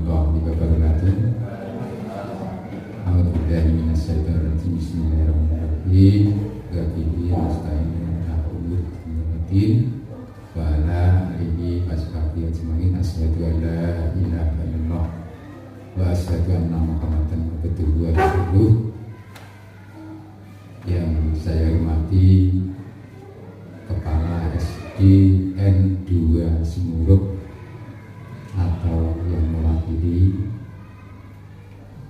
warahmatullahi wabarakatuh. A'udzubillahi minasyaitonir rajim. Bismillahirrahmanirrahim. Wabihi nasta'in ala umuri din wa ala alihi washabihi ajmain. Asyhadu an la ilaha illallah wa asyhadu anna Muhammadan abduhu wa rasuluh. Yang saya hormati Kepala SDN 2 Semuruk atau yang mewakili,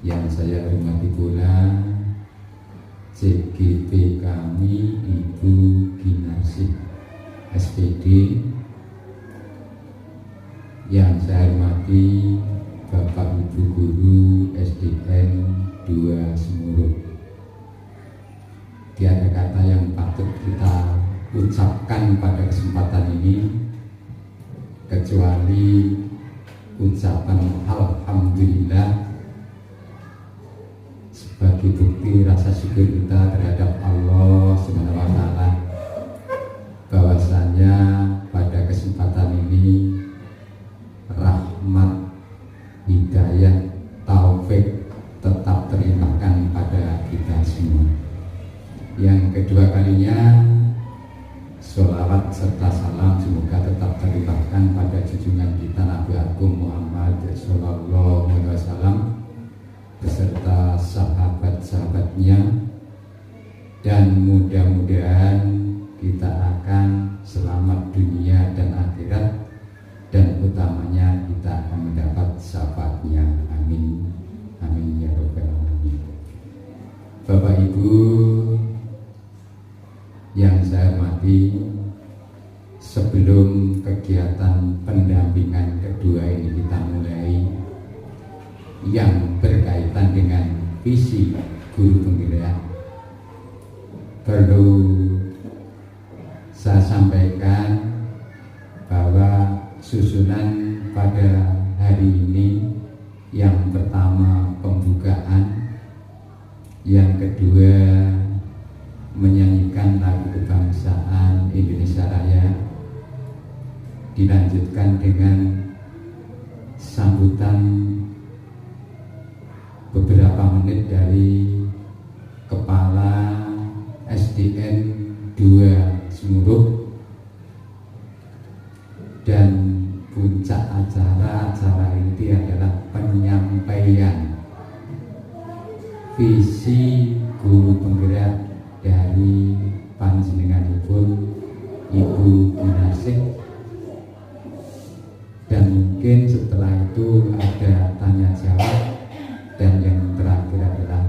yang saya hormati pula CGP kami Ibu Ginarsih SPD, yang saya hormati Bapak Ibu Guru SDN 2 Semuruk. Tiada kata yang patut kita ucapkan pada kesempatan ini kecuali ucapan alhamdulillah sebagai bukti rasa syukur kita terhadap Allah Subhanahu wa taala, bahwasanya pada kesempatan ini rahmat, hidayah, taufik tetap terlimpahkan pada kita semua. Yang kedua kalinya, sholawat serta salam semoga tetap terlimpahkan pada junjungan kita Nabi Agung Muhammad Sallallahu Alaihi Wasallam beserta sahabat-sahabatnya, dan mudah-mudahan kita akan selamat dunia dan akhirat, dan utamanya kita akan mendapat syafaatnya. Amin, amin ya rabbal alamin. Bapak Ibu yang saya hormati, sebelum kegiatan pendampingan kedua ini kita mulai, yang berkaitan dengan visi guru penggerak, perlu saya sampaikan bahwa susunan pada hari ini, yang pertama pembukaan, yang kedua menyanyikan lagu kebangsaan Indonesia Raya, dilanjutkan dengan sambutan beberapa menit dari Kepala SDN 2 Semuruk, dan puncak acara ini adalah penyampaian visi guru penggerak dari panjenenganipun Ibu Ginarsih, dan mungkin setelah itu ada tanya jawab, dan yang terakhir adalah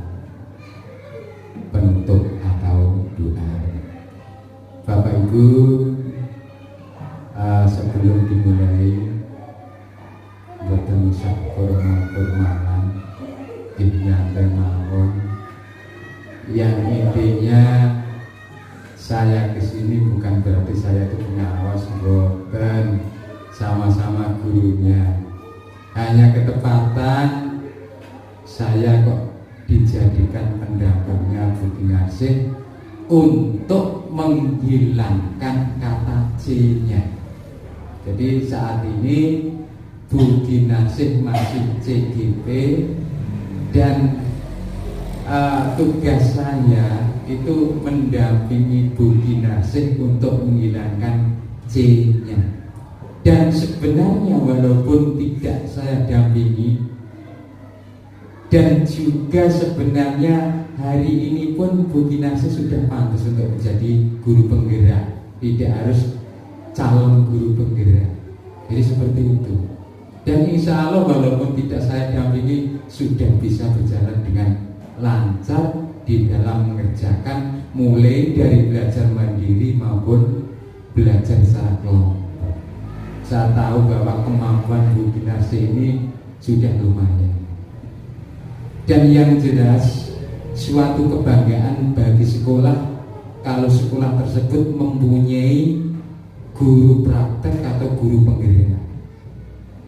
penutup atau doa. Bapak Ibu, sebelum dimulai boten sak formal-formalan nyantai mawon, yang intinya saya kesini bukan berarti saya itu pengawas, boten, sama-sama gurunya, hanya ketepatan saya kok dijadikan pendampingnya Bu Ginarsih untuk menghilangkan kata C-nya. Jadi saat ini Bu Ginarsih masih CGP, dan tugas saya itu mendampingi Bu Ginarsih untuk menghilangkan C-nya. Dan sebenarnya walaupun tidak saya dampingi, dan juga sebenarnya hari ini pun Bu Ginarsih sudah pantas untuk menjadi guru penggerak, tidak harus calon guru penggerak. Jadi seperti itu. Dan insya Allah walaupun tidak saya dampingi, sudah bisa berjalan dengan lancar di dalam mengerjakan, mulai dari belajar mandiri maupun belajar secara kelompok. Saya tahu bahwa kemampuan Bu Ginarsih ini sudah lumayan. Dan yang jelas suatu kebanggaan bagi sekolah kalau sekolah tersebut mempunyai guru praktek atau guru penggerak.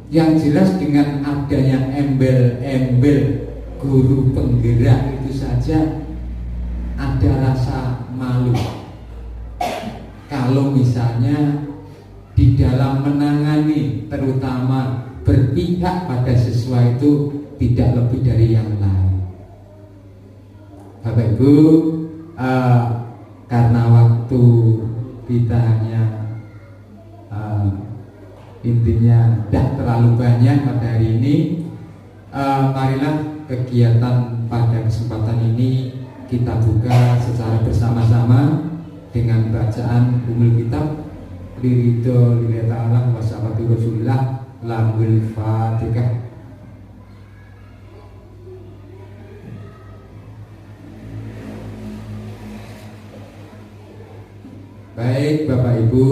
Yang jelas dengan adanya embel-embel guru penggerak itu saja ada rasa malu. Kalau misalnya di dalam menangani terutama berpihak pada sesuatu tidak lebih dari yang lain. Bapak Ibu, karena waktu kita hanya intinya tidak terlalu banyak pada hari ini, marilah kegiatan pada kesempatan ini kita buka secara bersama-sama dengan bacaan Ummul Kitab Liridho lillahi ta'ala wa sahabati Rasulillah Lamul Fatihah. Baik Bapak Ibu,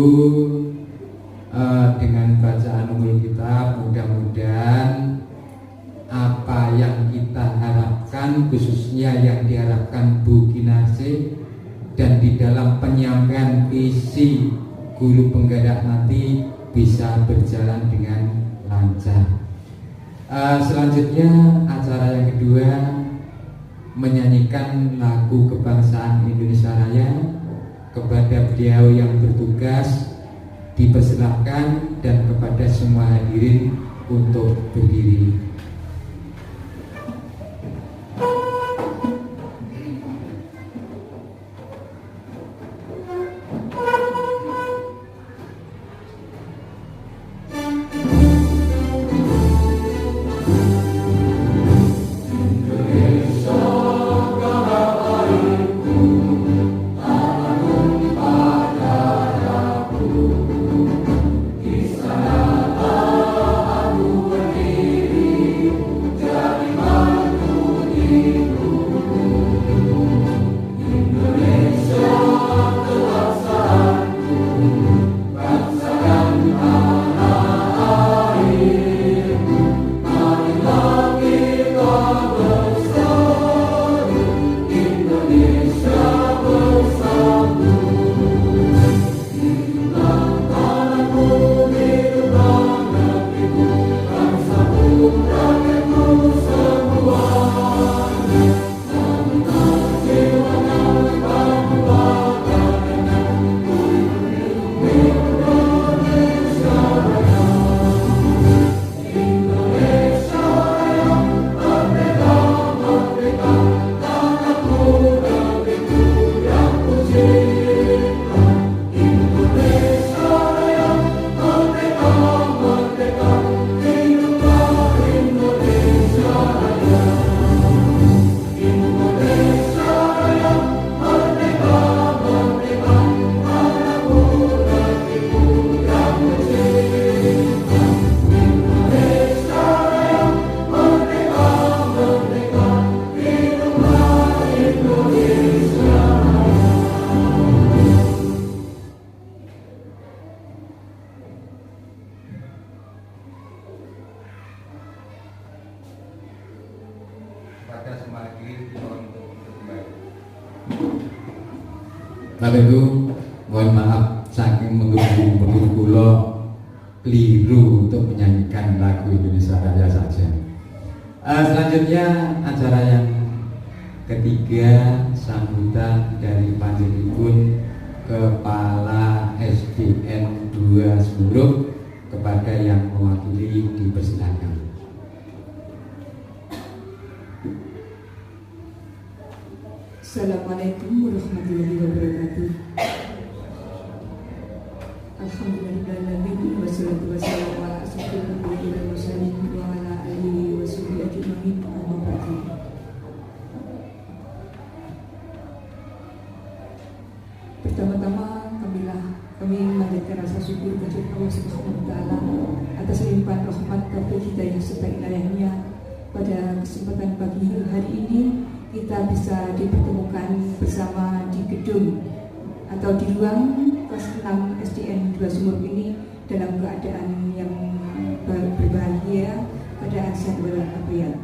dengan bacaan Ummul Kitab mudah-mudahan apa yang kita harapkan, khususnya yang diharapkan Bu Kinasih, dan di dalam penyampaian visi guru penggerak nanti bisa berjalan dengan lancar. Selanjutnya acara yang kedua, menyanyikan lagu kebangsaan Indonesia Raya. Kepada beliau yang bertugas dipersilahkan, dan kepada semua hadirin untuk berdiri. Bapak Ibu, mohon maaf saking mengguru kula keliru untuk menyanyikan lagu Indonesia Raya saja. Selanjutnya acara yang ketiga, sambutan dari panjenengan Kepala SDN 2 Semuruk. Kepada yang mewakili dipersilakan. Assalamualaikum warahmatullahi wabarakatuh. Alhamdulillahirabbil wassalatu wassalamu ala asyrofil anbiya'i wal mursalin wa ala alihi washabihi ajmain. Amma ba'du. Pertama-tama kami memanjatkan rasa syukur kepada Allah Subhanahu wa taala atas limpahan rahmat, taufik, hidayah serta inayahnya. Pada kesempatan pagi hari ini kita bisa dipertemukan bersama di gedung atau di ruang kelas 6 SDN 2 Sumur ini dalam keadaan yang berbahagia, keadaan sehat walafiat.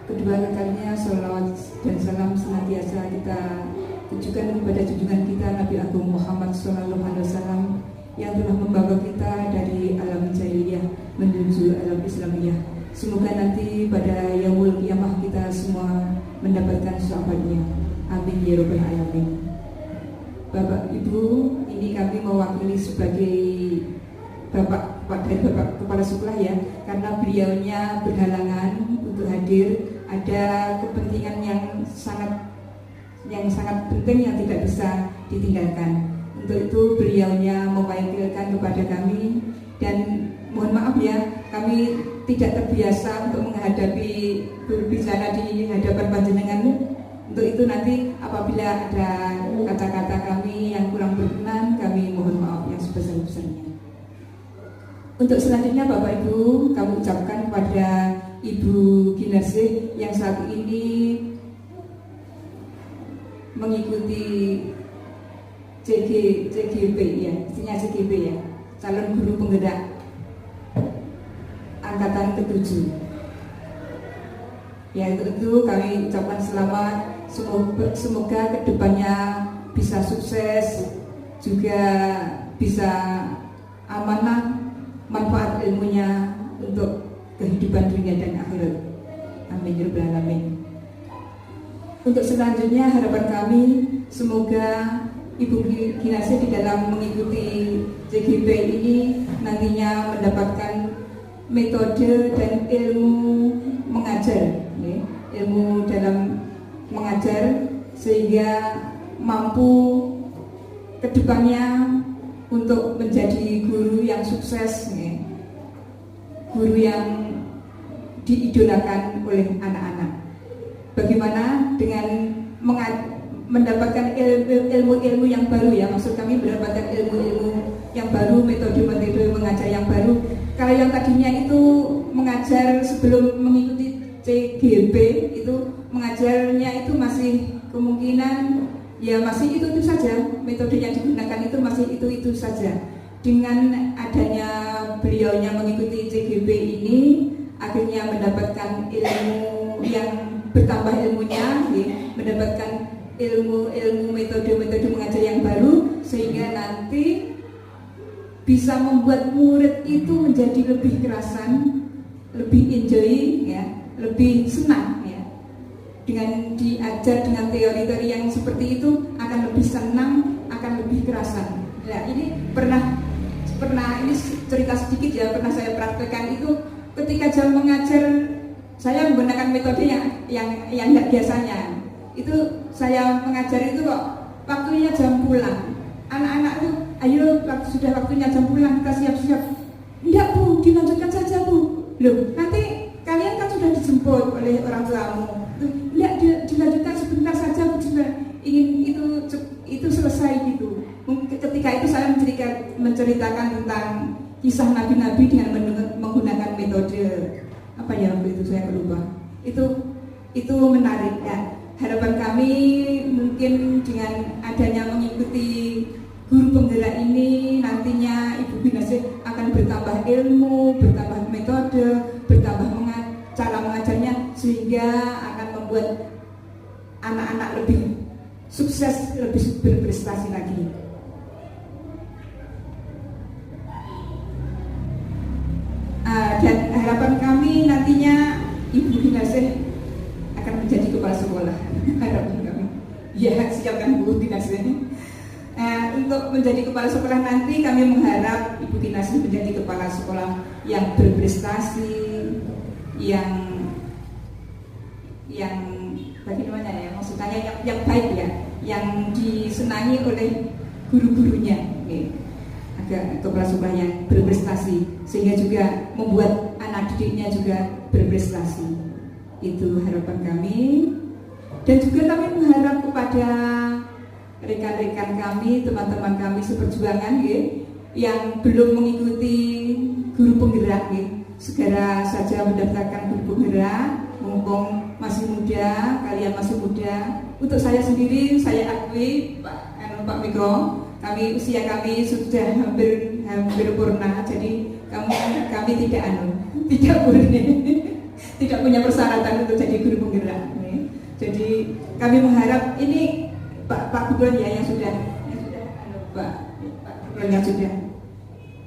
Kedua kalinya salawat dan salam senantiasa kita tujukan kepada junjungan kita Nabi Agung Muhammad SAW yang telah membawa kita dari alam jahiliyah menuju alam Islamiyah. Semoga nanti pada yaumul qiyamah kita semua mendapatkan syafaatnya. Amin ya rabbal alamin. Bapak Ibu, ini kami mewakili sebagai Bapak Pak dari Bapak Kepala Sekolah ya, karena beliaunya berhalangan untuk hadir, ada kepentingan yang sangat penting yang tidak bisa ditinggalkan. Untuk itu beliaunya mewakilkan kepada kami, dan mohon maaf ya, kami tidak terbiasa untuk menghadapi berbicara di hadapan panjenengan. Untuk itu nanti apabila ada kata-kata kami yang kurang berkenan, kami mohon maaf yang sebesar-besarnya. Untuk selanjutnya Bapak Ibu, kami ucapkan kepada Ibu Ginasih yang saat ini mengikuti CGP ya, istinya CGP ya, calon guru penggerak angkatan ke-7. Ya, itu kami ucapkan selamat, semoga kedepannya bisa sukses, juga bisa amanah manfaat ilmunya untuk kehidupan dunia dan akhirat. Amin ya rabbal alamin. Untuk selanjutnya harapan kami semoga Ibu Ginasih di dalam mengikuti CGP ini nantinya mendapatkan metode dan ilmu mengajar, ilmu dalam mengajar, sehingga mampu kedepannya untuk menjadi guru yang sukses, guru yang diidolakan oleh anak-anak. Bagaimana dengan mendapatkan ilmu-ilmu yang baru ya, maksud kami mendapatkan ilmu-ilmu yang baru, metode-metode mengajar yang baru. Kalau yang tadinya itu mengajar sebelum mengikuti CGP, itu mengajarnya itu masih kemungkinan ya masih itu saja, metode yang digunakan itu masih itu saja. Dengan adanya beliaunya mengikuti CGP ini, akhirnya mendapatkan ilmu yang bertambah ilmunya, mendapatkan ilmu metode-metode mengajar yang baru, sehingga nanti bisa membuat murid itu menjadi lebih kerasan, lebih enjoy ya, lebih senang ya. Dengan diajar dengan teori-teori yang seperti itu akan lebih senang, akan lebih kerasan. Nah, ini pernah ini cerita sedikit ya, pernah saya praktekkan itu ketika jam mengajar saya menggunakan metode yang tidak biasanya. Itu saya mengajar itu kok waktunya jam pulang. Anak-anak tuh, ayo sudah waktunya jam pulang, kita siap-siap. Enggak Bu, dilanjutkan saja Bu. Loh, nanti kalian kan sudah dijemput oleh orang tuamu. Enggak, dilanjutkan sebentar saja Bu, ingin itu selesai gitu. Ketika itu saya menceritakan tentang kisah nabi-nabi dengan menggunakan metode apa ya waktu itu saya lupa. Itu menarik ya. Harapan kami mungkin dengan adanya mengikuti guru penggerak ini, nantinya Ibu Ginasih akan bertambah ilmu, bertambah metode, bertambah cara mengajarnya, sehingga akan membuat anak-anak lebih sukses, lebih berprestasi lagi. Dan harapan kami nantinya Ibu Ginasih akan menjadi kepala sekolah. Harapan kami. Ya, siapkan Bu Ginasih. Untuk menjadi kepala sekolah nanti kami mengharap Ibu Ginasih menjadi kepala sekolah yang berprestasi, yang bagaimana ya, maksudnya yang baik ya, yang disenangi oleh guru-gurunya. Agak kepala sekolah yang berprestasi, sehingga juga membuat anak didiknya juga berprestasi. Itu harapan kami. Dan juga kami mengharap kepada rekan-rekan kami, teman-teman kami seperjuangan yang belum mengikuti guru penggerak, segera saja mendaftarkan guru penggerak, mumpung masih muda, kalian masih muda. Untuk saya sendiri, saya akui Pak Mikro, usia kami sudah hampir purna, jadi kami tidak tidak punya persyaratan untuk jadi guru penggerak. Jadi kami mengharap ini Pak Gubernur ya yang sudah Pak Gubernur yang sudah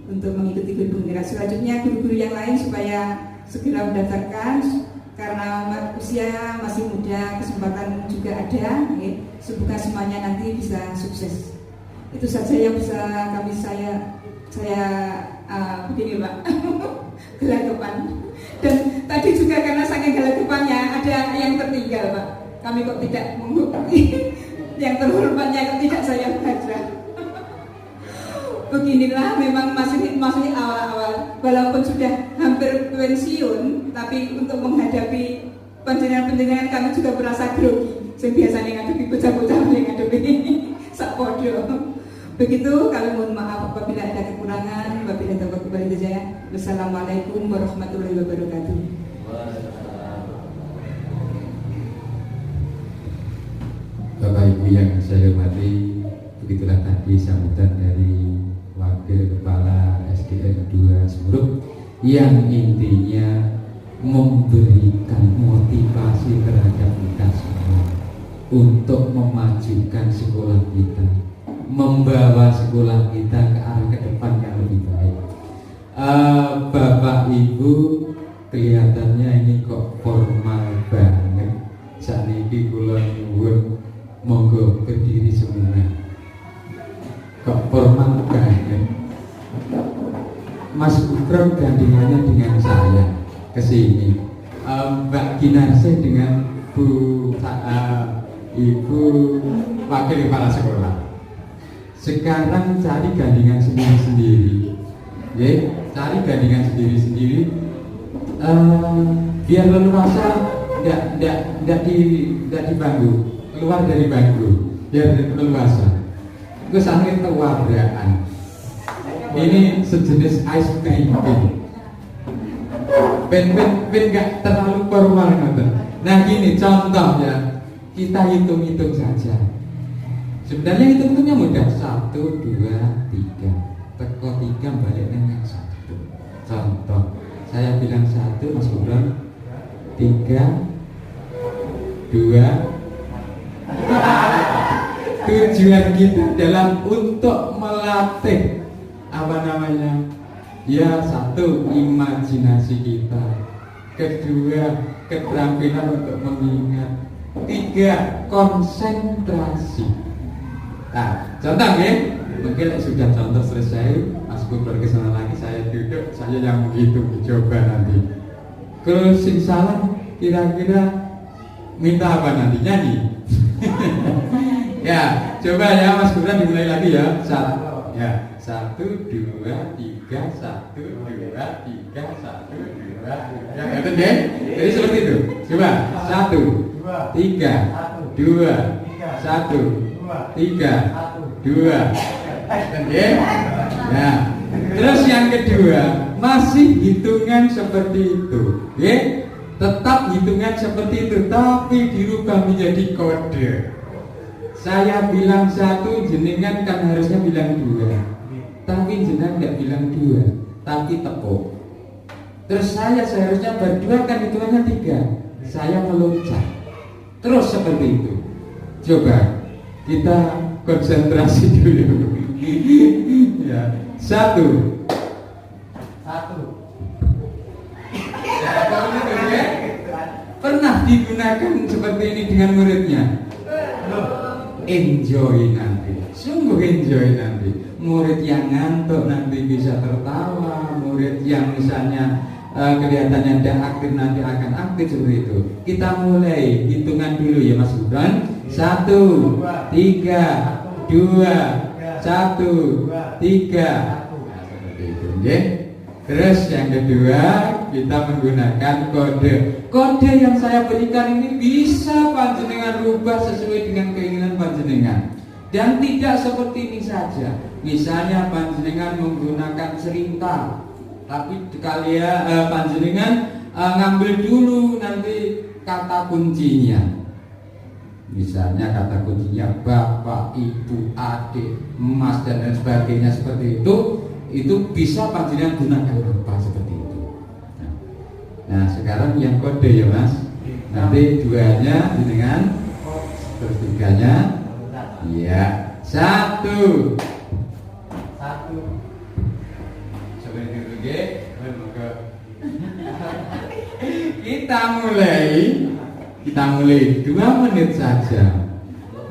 untuk mengikuti guru penggerak. Selanjutnya guru-guru yang lain supaya segera mendaftarkan, karena usia masih muda, kesempatan juga ada. Semoga semuanya nanti bisa sukses. Itu saja yang bisa saya saya begini Pak, gelagapan. Dan tadi juga karena saking gelagapannya ada yang tertinggal Pak. Kami kok tidak mengikuti yang terhormatnya kok tidak saya baca. Beginilah memang masih awal-awal, walaupun sudah hampir pensiun, tapi untuk menghadapi panjenengan kami juga merasa grogi. Yang biasanya ngadepi bocah-bocah yang ngadepi sakpodo. Begitu, kami mohon maaf apabila ada kekurangan. Wabillahi taufiq wal hidayah. Wassalamualaikum warahmatullahi wabarakatuh. Bapak Ibu yang saya hormati, begitulah tadi sambutan dari Wakil Kepala SDN 2 Semeru yang intinya memberikan motivasi terhadap kita semua untuk memajukan sekolah kita, membawa sekolah kita ke arah ke depan yang lebih baik. Bapak Ibu kelihatannya ini kok formal banget. Saat ini kula nyuwun monggo berdiri semua. Kok formal banget. Mas Gufron gandengannya dengan saya ke sini. Mbak Ginarse dengan Ibu Wakil Kepala Sekolah. Sekarang cari gandengan sendiri-sendiri. Ya, cari gandengan sendiri-sendiri. Biar leluasa tidak di bangku, keluar dari bangku, biar leluasa. Itu sangat kewabraan. Ini sejenis ice cream. Ben nggak terlalu formal nonton. Nah gini contoh ya, kita hitung-hitung saja. Sebenarnya hitungnya mudah, 1, 2, 3. Teko 3 balik dengan 1. Contoh, saya bilang 1, Mas Gufron 3, 2. Tujuan kita adalah untuk melatih apa namanya? Ya, 1, imajinasi kita. 2, keterampilan untuk mengingat. 3, konsentrasi. Nah, contoh ya, mungkin sudah contoh selesai, Mas Gufron ke sana lagi, saya duduk, saya yang menghitung, coba nanti. Kalau sing salah, kira-kira minta apa nanti? Nyanyi? Ya, coba ya Mas Gufron dimulai lagi ya. 1, 2, 3, 1, 2, 3, 1, 2. Ya, ngerti deh? Jadi seperti itu. Coba, 1, 3, 2, 1, 3, 2. Oke? Nah, terus yang kedua, masih hitungan seperti itu. Oke? Tetap hitungan seperti itu, tapi dirubah menjadi kode. Saya bilang 1, jenengan kan harusnya bilang 2. Tapi jenengan tidak bilang 2, tapi tepuk. Terus saya seharusnya berdua kan hitungannya 3. Saya meloncat. Terus seperti itu. Coba kita konsentrasi dulu. Ya, 1. Ya, pernah digunakan seperti ini dengan muridnya? Enjoy nanti, sungguh enjoy nanti. Murid yang ngantuk nanti bisa tertawa. Murid yang misalnya kelihatannya tidak aktif nanti akan aktif seperti itu. Kita mulai hitungan dulu ya Mas Gufron. 1, 3, 2, 1, 3. Nah, seperti itu ya. Terus yang kedua, kita menggunakan kode. Kode yang saya berikan ini bisa panjenengan rubah sesuai dengan keinginan panjenengan. Dan tidak seperti ini saja. Misalnya panjenengan menggunakan cerita, tapi kalian panjenengan ngambil dulu nanti kata kuncinya. Misalnya kata kuncinya bapak, ibu, adik, emas dan lain sebagainya seperti itu bisa panjenengan gunakan apa seperti itu. Nah sekarang yang kode ya Mas. Nanti 2-nya dengan terus 3-nya. Iya. 1. Seperti itu G. Kita mulai 2 menit saja.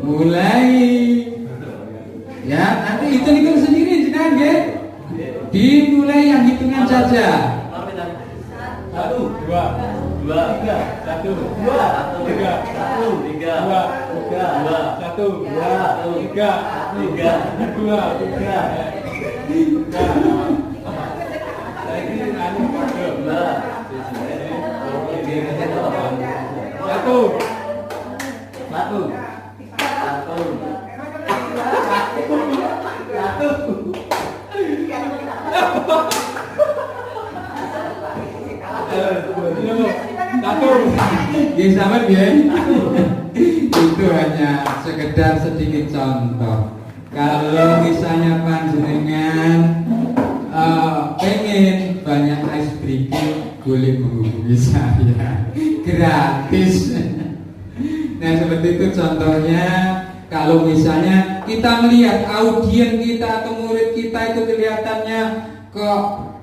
Mulai. Ya nanti hitung sendiri jenengan nggih. Dimulai yang hitungan saja. Satu, dua, tiga, satu, dua, tiga, satu, tiga, dua, satu, tiga, dua, tiga. Ya sama ya. Itu hanya sekedar sedikit contoh. Kalau misalnya panjenengan pengen banyak ice breaking, boleh menghubungi saya gratis. Nah seperti itu contohnya. Kalau misalnya kita melihat audien kita atau murid kita itu kelihatannya kok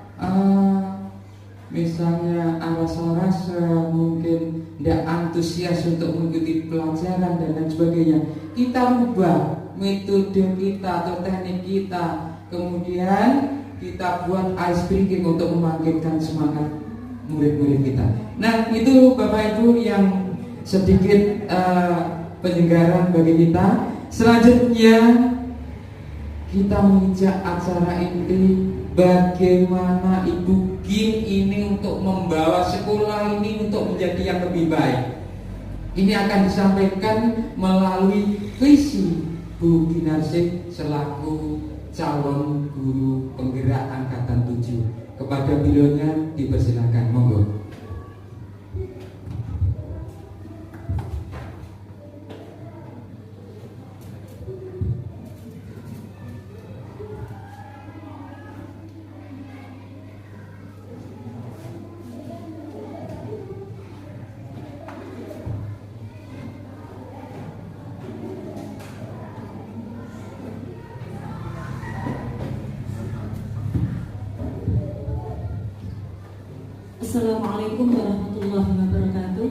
misalnya rasa-rasa mungkin tidak antusias untuk mengikuti pelajaran dan lain sebagainya, kita rubah metode kita atau teknik kita, kemudian kita buat ice breaking untuk membangkitkan semangat murid-murid kita. Nah itu Bapak Ibu yang sedikit penyegaran bagi kita. Selanjutnya kita menginjak acara inti, bagaimana Ibu Gin ini untuk membawa sekolah ini untuk menjadi yang lebih baik. Ini akan disampaikan melalui visi Bu Ginarsih selaku calon guru penggerak angkatan 7. Kepada beliaunya dipersilakan, monggo. Assalamualaikum warahmatullahi wabarakatuh.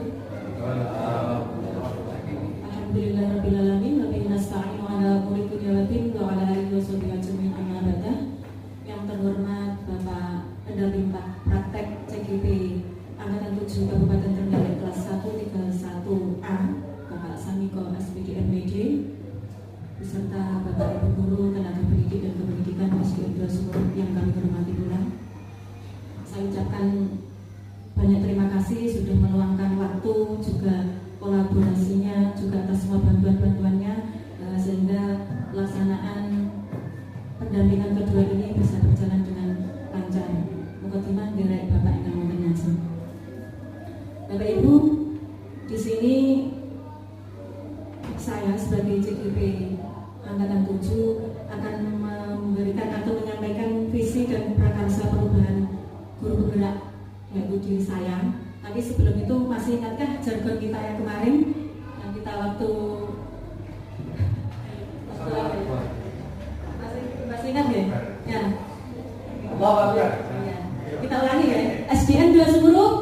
Alhamdulillahirrabbilalamin. Wa bihi nasta'inu ala umuri dunya wa din wa ala alihi wa sahbihi ajmain amma ba'du. Yang terhormat Bapak Pendamping Praktek CGP Angkatan 7 Kabupaten Trenggalek kelas 131A, Bapak Samiko SPD MPD, beserta Bapak Ibu Guru, Tenaga Pendidik dan Kependidikan SDN 2 Sumur yang kami hormati pula. Saya ucapkan banyak terima kasih sudah meluangkan waktu, juga kolaborasinya, juga atas semua bantuan-bantuannya, sehingga pelaksanaan pendampingan kedua ini bisa berjalan dengan lancar. Mukadimah derek Bapak yang mengaji. Bapak Ibu, di sini saya sebagai CGP Angkatan 7 akan memberikan atau menyampaikan visi dan prakarsa perubahan guru penggerak, yaitu diri saya. Tapi sebelum itu masih ingatkah jargon kita yang kemarin yang kita waktu masih ingat ya? Ya. Ya. Kita ulangi ya. SDN 2 Sumur.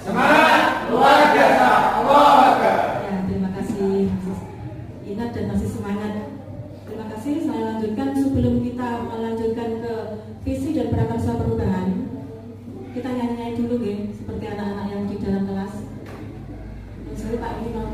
Semangat luar biasa. Allahu Akbar. Ya, terima kasih masih ingat dan masih semangat. Terima kasih. Saya lanjutkan sebelum kita melanjutkan ke visi dan prakarsa perubahan. Kita nyanyi dulu ya, seperti anak-anak yang di dalam kelas. Saya Pak ini mau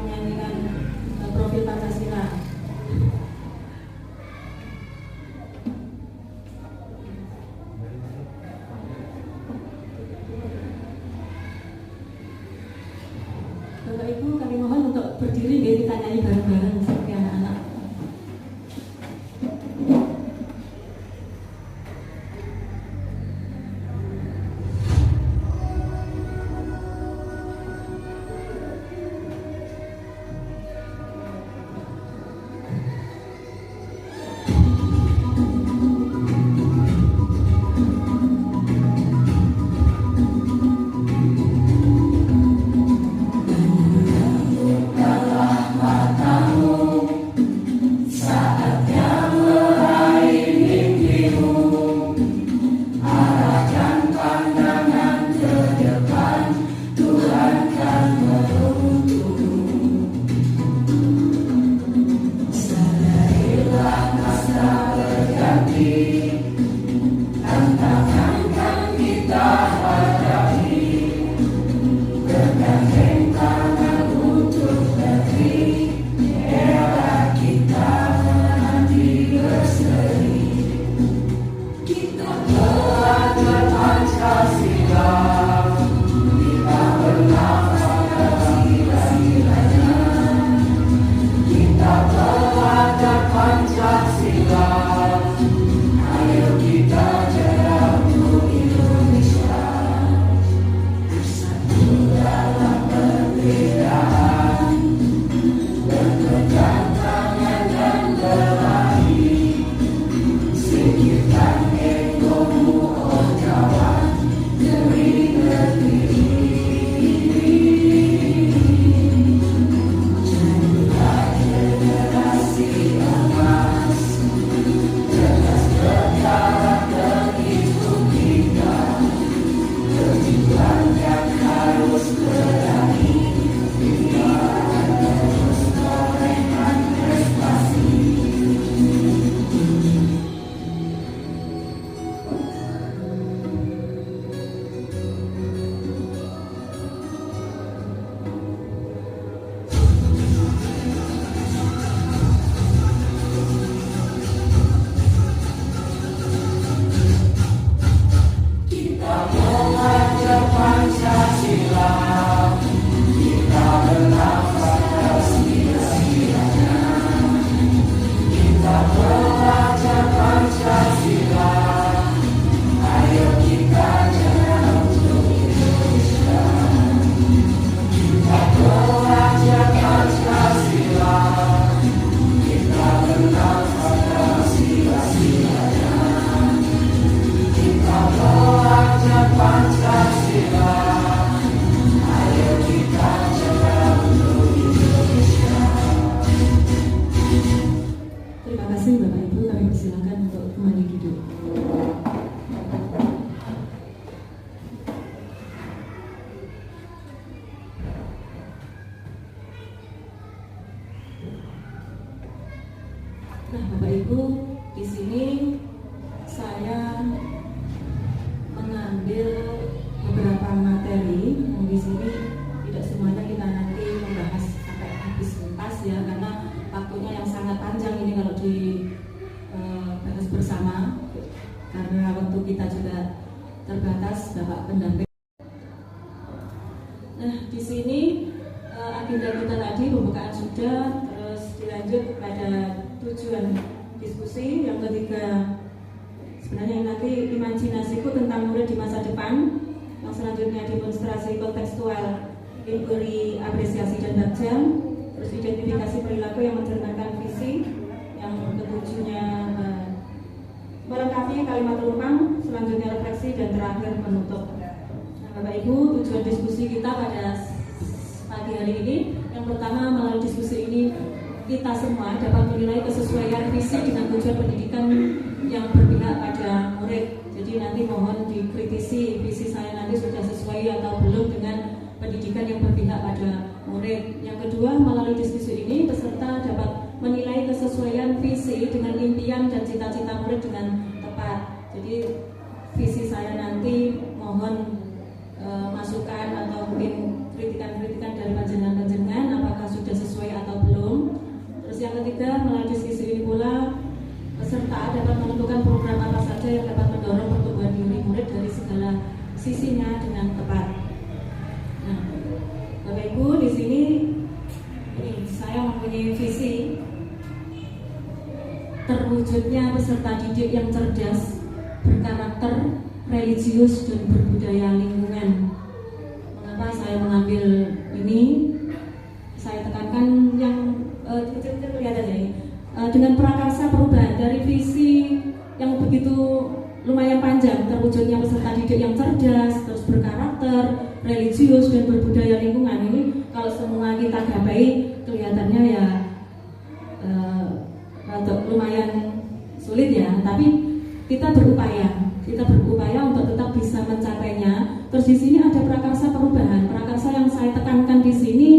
bersama karena waktu kita juga terbatas, Bapak pendamping. Nah, di sini agenda kita tadi pembukaan sudah, terus dilanjut pada tujuan diskusi. Yang ketiga, sebenarnya nanti imajinasiku tentang murid di masa depan. Yang selanjutnya demonstrasi kontekstual, inquiry, apresiasi dan baca. Terus identifikasi perilaku yang mencerminkan visi. Yang ketujuhnya melengkapi kalimat rumpang, selanjutnya refleksi, dan terakhir penutup. Nah, Bapak Ibu, tujuan diskusi kita pada pagi hari ini, yang pertama, melalui diskusi ini kita semua dapat menilai kesesuaian visi dengan tujuan pendidikan yang berpihak pada murid. Jadi nanti mohon dikritisi visi saya nanti sudah sesuai atau belum dengan pendidikan yang berpihak pada murid. Yang kedua, melalui diskusi ini peserta dapat menilai kesesuaian visi dengan impian dan cita-cita murid dengan tepat. Jadi visi saya nanti mohon masukan atau mungkin kritikan-kritikan dari panjenengan-panjenengan apakah sudah sesuai atau belum. Terus yang ketiga, melalui diskusi ini pula peserta dapat menentukan program apa saja yang dapat mendorong pertumbuhan diri murid dari segala sisinya dengan tepat. Nah, Bapak Ibu, di sini ini saya mempunyai visi terwujudnya peserta didik yang cerdas, berkarakter, religius, dan berbudaya lingkungan. Mengapa saya mengambil ini? Saya tekankan yang kecil-kecil kelihatannya ini. Dengan prakarsa perubahan dari visi yang begitu lumayan panjang, terwujudnya peserta didik yang cerdas, terus berkarakter, religius, dan berbudaya lingkungan. Ini kalau semua kita gapai kelihatannya ya lumayan sulit ya, tapi kita berupaya untuk tetap bisa mencapainya. Terus di sini ada prakarsa perubahan. Prakarsa yang saya tekankan di sini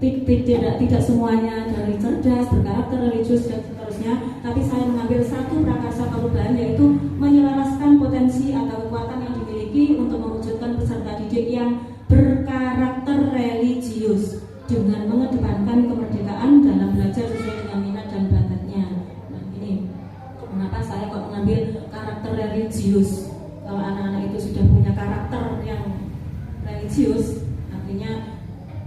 tidak semuanya dari cerdas, berkarakter, religius, dan seterusnya, tapi saya mengambil satu prakarsa perubahan, yaitu menyelaraskan potensi atau kekuatan yang dimiliki untuk mewujudkan peserta didik yang berkarakter religius dengan mengedepankan kemerdekaan dalam belajar sesuai dengan minat dan bakatnya. Nah, ini mengapa saya kok mengambil karakter religius. Kalau anak-anak itu sudah punya karakter yang religius, artinya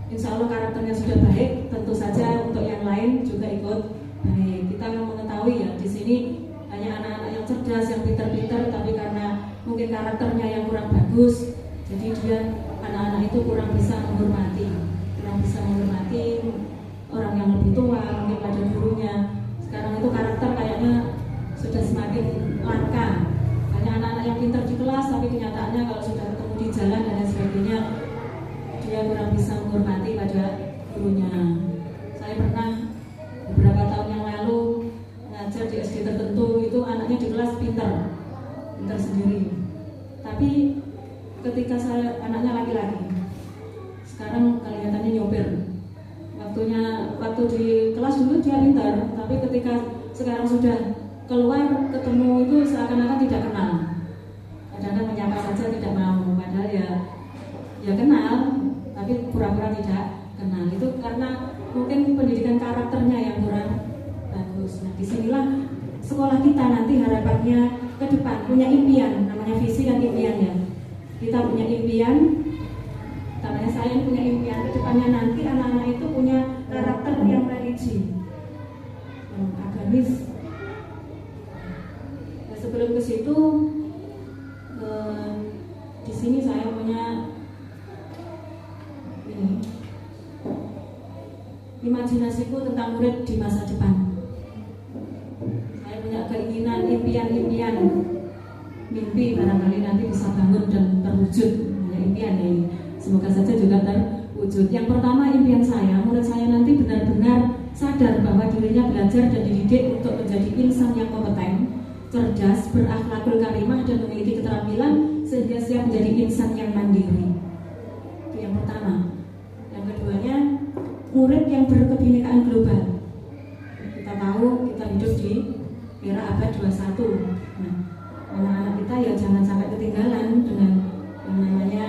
insya Allah karakternya sudah baik, tentu saja untuk yang lain juga ikut baik. Kita mengetahui ya, di sini hanya anak-anak yang cerdas, yang pintar-pintar, tapi karena mungkin karakternya yang kurang bagus, jadi dia anak-anak itu kurang bisa menghormati orang yang lebih tua, mungkin pada gurunya. Sekarang itu karakter kayaknya sudah semakin langka. Banyak anak-anak yang pintar di kelas, tapi kenyataannya kalau sudah ketemu di jalan dan lain sebagainya, dia kurang bisa menghormati pada gurunya. Saya pernah beberapa tahun yang lalu mengajar di SD tertentu, itu anaknya di kelas pintar sendiri. Tapi ketika saya anaknya laki-laki, sekarang kelihatannya nyopir. Waktu di kelas dulu dia pintar, tapi ketika sekarang sudah keluar ketemu itu seakan-akan tidak kenal. Kadang-kadang menyapa saja tidak mau, padahal ya kenal, tapi pura-pura tidak kenal. Itu karena mungkin pendidikan karakternya yang kurang bagus. Nah, disinilah sekolah kita nanti harapannya ke depan punya impian, namanya visi dan impian ya. Kita punya impian, namanya saya punya impian ke depannya nanti anak-anak itu punya karakter yang religi, yang agamis. Nah, sebelum ke situ, di sini saya punya imajinasiku tentang murid di masa depan. Saya punya keinginan, impian, mimpi barangkali nanti bisa bangun dan terwujud. Ya, impian ya ini. Semoga saja juga terwujud. Yang pertama, impian saya, murid saya nanti benar-benar sadar bahwa dirinya belajar dan dididik untuk menjadi insan yang kompeten, cerdas, berakhlakul karimah, dan memiliki keterampilan sehingga siap menjadi insan yang mandiri. Itu yang pertama. Yang keduanya, murid yang berkebinekaan global. Kita tahu kita hidup di era abad 21. Nah, anak-anak kita ya jangan sampai ketinggalan dengan yang namanya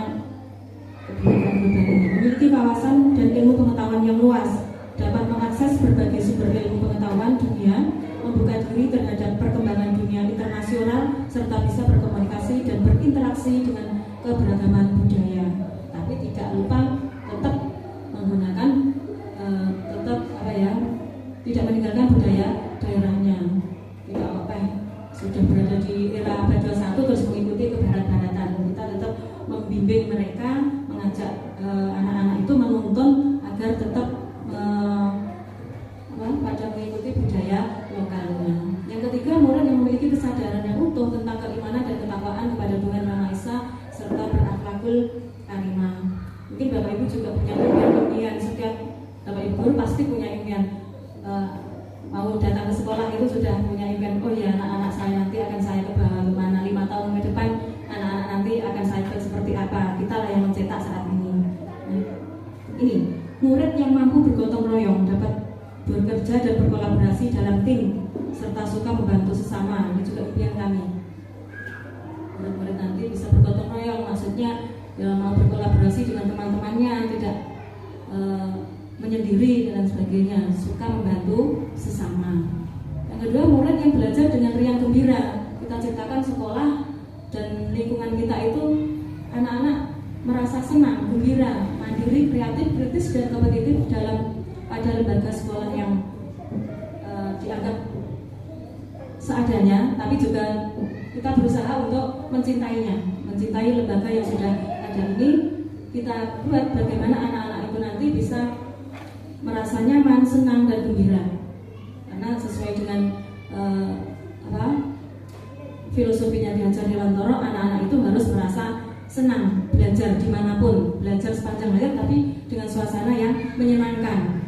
kebinekaan global ini. Memiliki kawasan dan ilmu pengetahuan yang luas, dapat mengakses berbagai sumber ilmu pengetahuan dunia, membuka diri terhadap perkembangan dunia serta bisa berkomunikasi dan berinteraksi dengan keberagaman budaya. Tapi tidak lupa tetap menggunakan tidak meninggalkan budaya daerahnya. Tidak apa sudah berada di era abad 21 terus mengikuti kebarat-baratan. Kita tetap membimbing mereka, mengajak anak-anak itu menuntun agar tetap pada mengikuti budaya lokalnya. Yang ketiga, murid yang memiliki kesadaran yang utuh tentang keimanan dan ketakwaan kepada Tuhan Yang Maha Esa serta berakhlakul karimah. Mungkin Bapak Ibu juga punya impian. Setiap Bapak Ibu guru pasti punya impian. Mau datang ke sekolah itu sudah punya impian. Oh ya, anak-anak saya nanti akan saya ke mana 5 tahun ke depan, anak-anak nanti akan saya seperti apa. Kita lah yang mencetak saat ini. Ini murid yang mampu bergotong royong, dapat bekerja dan berkolaborasi dalam tim serta suka membantu sesama. Ini juga impian kami. Murid-murid nanti bisa bergotong royong, maksudnya ya, mau berkolaborasi dengan teman-temannya, tidak menyendiri dan sebagainya, suka membantu sesama. Yang kedua, murid yang belajar dengan riang gembira. Kita ciptakan sekolah dan lingkungan kita itu anak-anak merasa senang, gembira, mandiri, kreatif, kritis dan kompetitif pada lembaga sekolah yang dianggap seadanya, tapi juga kita berusaha untuk mencintainya, mencintai lembaga yang sudah ada ini. Kita buat bagaimana anak-anak itu nanti bisa merasa nyaman, senang dan gembira, karena sesuai dengan filosofinya diajar di Lantoro, anak-anak itu harus merasa senang belajar dimanapun, belajar sepanjang hayat, tapi dengan suasana yang menyenangkan,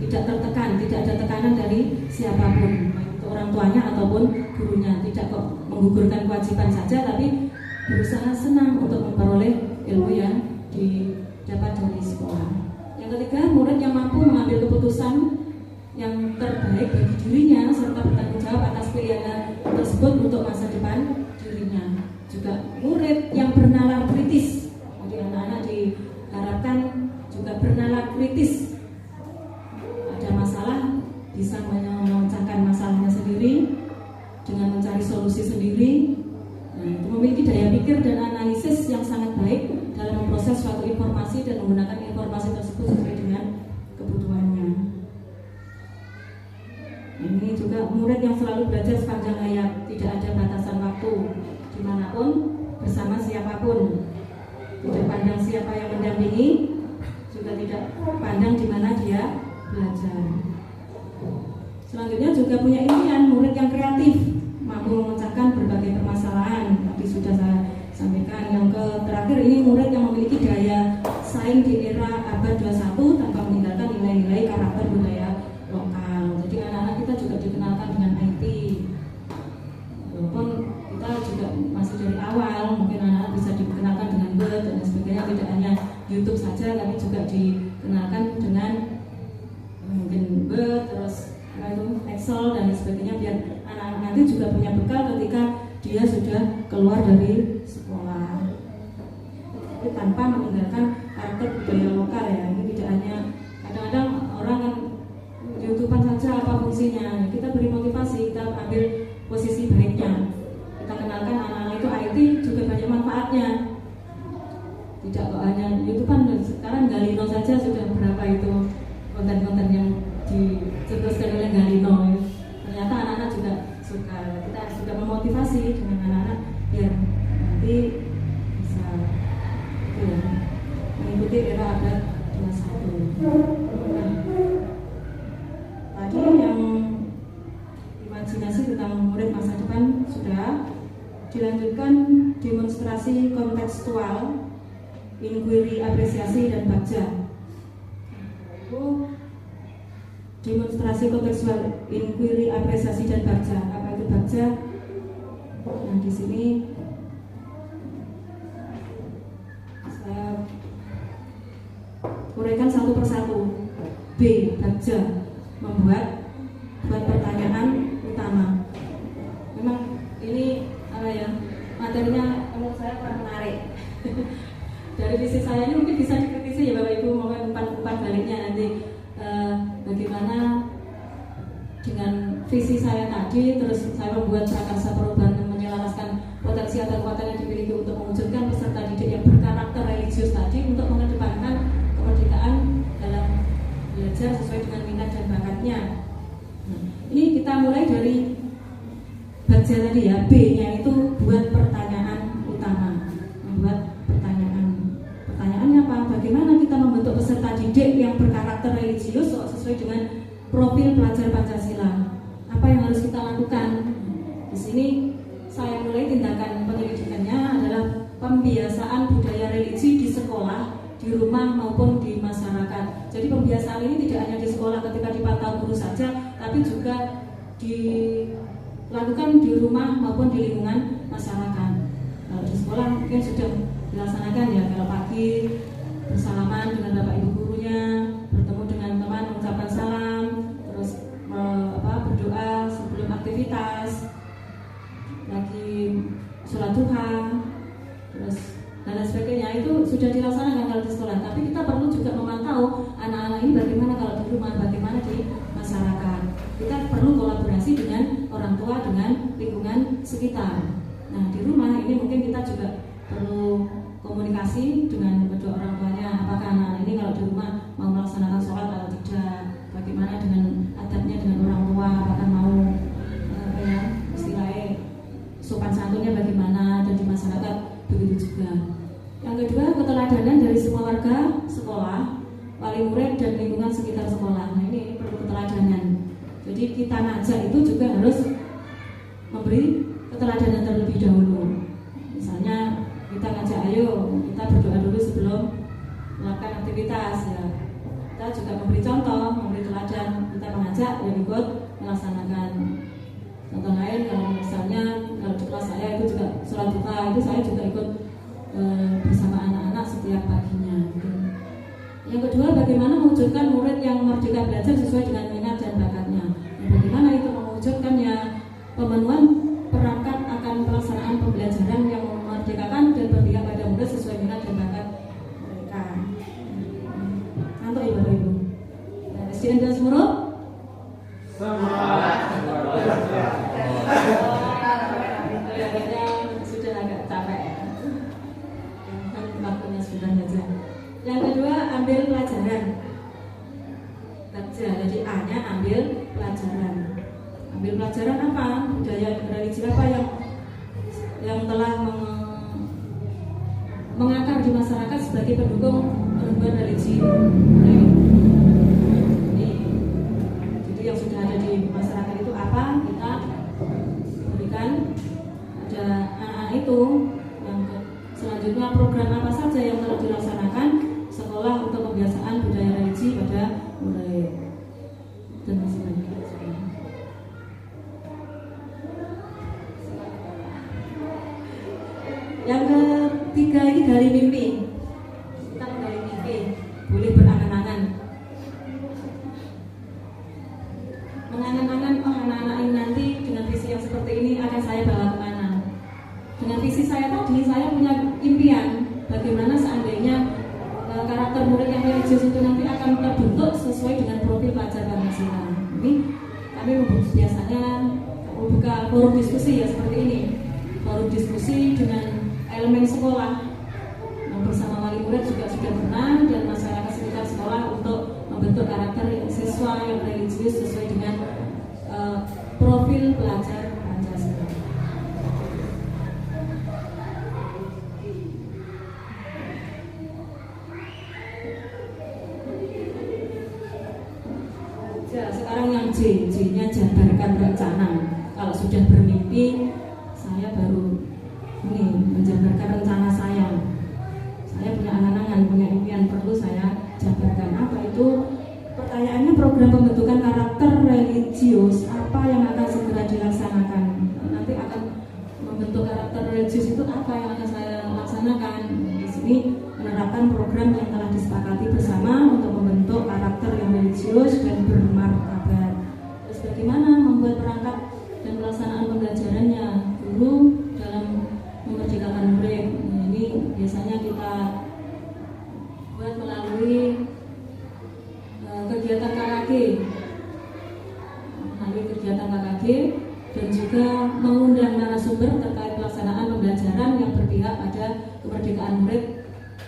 tidak tertekan, tidak ada tekanan dari siapapun, baik itu orang tuanya ataupun gurunya. Tidak kok menggugurkan kewajiban saja, tapi berusaha senang untuk memperoleh ilmu yang didapat dari sekolah. Yang ketiga, murid yang mampu mengambil keputusan yang terbaik bagi dirinya serta bertanggung jawab atas pilihan tersebut untuk masa depan dirinya. Juga murid yang bernalar kritis. Jadi anak-anak diharapkan juga bernalar kritis. Ada masalah bisa memecahkan masalahnya sendiri dengan mencari solusi sendiri. Memiliki daya pikir dan analisis yang sangat baik dalam memproses suatu informasi dan menggunakan informasi tersebut sesuai dengan kebutuhannya. Ini juga murid yang selalu belajar sepanjang hayat, tidak ada batasan waktu, dimanapun, bersama siapapun. Tidak pandang siapa yang mendampingi, juga tidak pandang di mana dia belajar. Selanjutnya juga punya impian, murid yang kreatif, mampu memecahkan berbagai permasalahan. Tadi sudah saya sampaikan. Yang terakhir, ini murid yang memiliki daya saing di era abad 21 tanpa meninggalkan nilai-nilai karakter budaya lokal. Jadi anak-anak kita juga dikenalkan dengan IT. Walaupun kita juga masih dari awal, mungkin anak-anak bisa dikenalkan dengan Word dan sebagainya, tidak hanya YouTube saja, tapi juga dikenalkan dengan mungkin Word, terus Excel dan sebagainya, biar anak-anak nanti juga punya bekal ketika dia sudah keluar dari sekolah. Tapi tanpa meninggalkan karakter budaya lokal ya. Ini tidak hanya, kadang-kadang orang kan YouTubean saja apa fungsinya. Kita beri motivasi, kita ambil posisi baiknya. Kita kenalkan anak-anak itu IT juga banyak manfaatnya. Tidak kok hanya YouTubean. Sekarang Galino saja sudah berapa itu konten-konten yang dicetuskan oleh Galino. Ternyata anak-anak juga suka. Kita harus juga memotivasi dengan anak-anak biar nanti bisa mengikuti era abad 21. Tadi yang imajinasi tentang murid masa depan sudah dilanjutkan, demonstrasi kontekstual, inquiry, apresiasi dan bagja. Demonstrasi kontekstual, inquiry, apresiasi dan bagja. Apa itu bagja? Nah, di sini saya uraikan satu persatu. B. Bagja, buat pertanyaan utama. Memang ini materinya menurut saya kurang menarik. Dari visi saya ini mungkin bisa dikritisi ya Bapak Ibu, mohon umpan baliknya nanti. Bagaimana dengan visi saya tadi, terus saya membuat prakarsa perubahan yang menyelaraskan belajar sesuai dengan minat dan bakatnya. Nah, ini kita mulai dari bagian tadi ya, B-nya itu buat pertanyaan utama. Membuat pertanyaannya apa? Bagaimana kita membentuk peserta didik yang berkarakter religius sesuai dengan profil pelajar Pancasila? Apa yang harus kita lakukan? Di sini saya mulai tindakan penyelidikannya adalah pembiasaan budaya religi di sekolah, di rumah maupun di masyarakat. Jadi pembiasaan ini tidak hanya di sekolah ketika dipantau guru saja, tapi juga dilakukan di rumah maupun di lingkungan masyarakat. Kalau di sekolah mungkin sudah dilaksanakan ya, kalau pagi bersalaman dengan bapak ibu gurunya, bertemu dengan teman mengucapkan salam, terus berdoa sebelum aktivitas, lagi sholat duha, terus dan lain sebagainya. Itu sudah dilaksanakan kalau di sekolah. Tapi kita perlu juga memantau anak-anak ini bagaimana kalau di rumah, bagaimana di masyarakat. Kita perlu kolaborasi dengan orang tua, dengan lingkungan sekitar. Nah, di rumah ini mungkin kita juga perlu komunikasi dengan kedua orang tuanya. Apakah anak ini kalau di rumah mau melaksanakan sholat atau tidak? Bagaimana dengan adabnya dengan orang tua? Apakah mau istilahnya sopan santunnya bagaimana, dan di masyarakat begitu juga. Yang kedua, keteladanan dari semua warga sekolah, wali murid dan lingkungan sekitar sekolah. Nah, ini perlu keteladanan. Jadi kita ngajak itu juga harus memberi keteladanan terlebih dahulu. Misalnya kita ngajak, ayo kita berdoa dulu sebelum melakukan aktivitas ya. Kita juga memberi contoh, memberi teladan. Kita mengajak dan ikut melaksanakan. Contoh lain, kalau misalnya kalau di kelas saya itu juga sholat duha, itu saya juga ikut bersama anak-anak setiap paginya. Yang kedua, bagaimana mewujudkan murid yang merdeka belajar sesuai dengan minat dan bakatnya. Bagaimana itu mewujudkannya? Pemenuhan perangkat akan pelaksanaan pembelajaran yang memerdekakan dan berpihak pada murid sesuai minat dan bakat mereka. Nanti ya Bapak Ibu. SDN dan Semeru. Sudah agak capek. Waktunya sudah saja. Yang kedua, ambil pelajaran. Jadi A-nya ambil pelajaran. Ambil pelajaran apa? Budaya religi apa yang telah mengakar di masyarakat sebagai pendukung perubahan religi. Jadi yang sudah ada di masyarakat itu apa? Kita berikan ada anak-anak itu. Yang selanjutnya, program apa saja yang telah dilaksanakan sekolah untuk pembiasaan budaya religi pada murid dan masih banyak. Yang ketiga, ini gali mimpi. Kita menggali mimpi, boleh berangan-angan. Mengangan-angan, oh anak-anak ini nanti dengan visi yang seperti ini akan saya bawa kemana. Dengan visi saya tadi, saya punya impian bagaimana seandainya karakter murid yang religius itu nanti akan terbentuk sesuai dengan profil pelajar Pancasila. Ini kami biasanya membuka forum diskusi ya seperti ini. Forum diskusi dengan elemen sekolah bersama wali murid juga sudah pernah, dan masyarakat sekitar sekolah untuk membentuk karakter siswa yang religius sesuai dengan profil pelajar Pancasila. Ya, sekarang yang J-nya jabarkan rencana. Kalau sudah bermimpi, saya baru ini menjabarkan rencana saya. Saya punya angan-angan, punya impian, perlu saya jabarkan. Apa itu? Pertanyaannya, program pembentukan karakter religius apa yang akan segera dilaksanakan? Nanti akan membentuk karakter religius itu apa yang akan saya laksanakan? Di sini menerapkan program yang telah disepakati bersama untuk membentuk karakter yang religius dan bermartabat. Terus bagaimana membuat perangkat dan pelaksanaan pembelajarannya? Guru dalam memerdekakan murid. Nah, ini biasanya kita buat melalui kegiatan KKG, dan juga mengundang narasumber terkait pelaksanaan pembelajaran yang berpihak pada kemerdekaan murid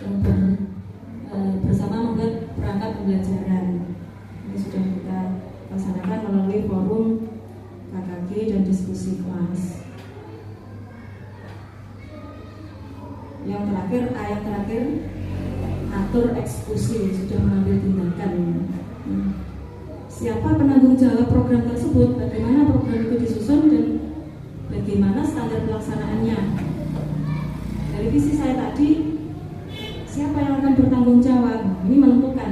yang bersama membuat perangkat pembelajaran. Yang terakhir atur eksekusi, sudah mengambil tindakan. Siapa penanggung jawab program tersebut, bagaimana program itu disusun, dan bagaimana standar pelaksanaannya. Dari visi saya tadi, siapa yang akan bertanggung jawab, ini menentukan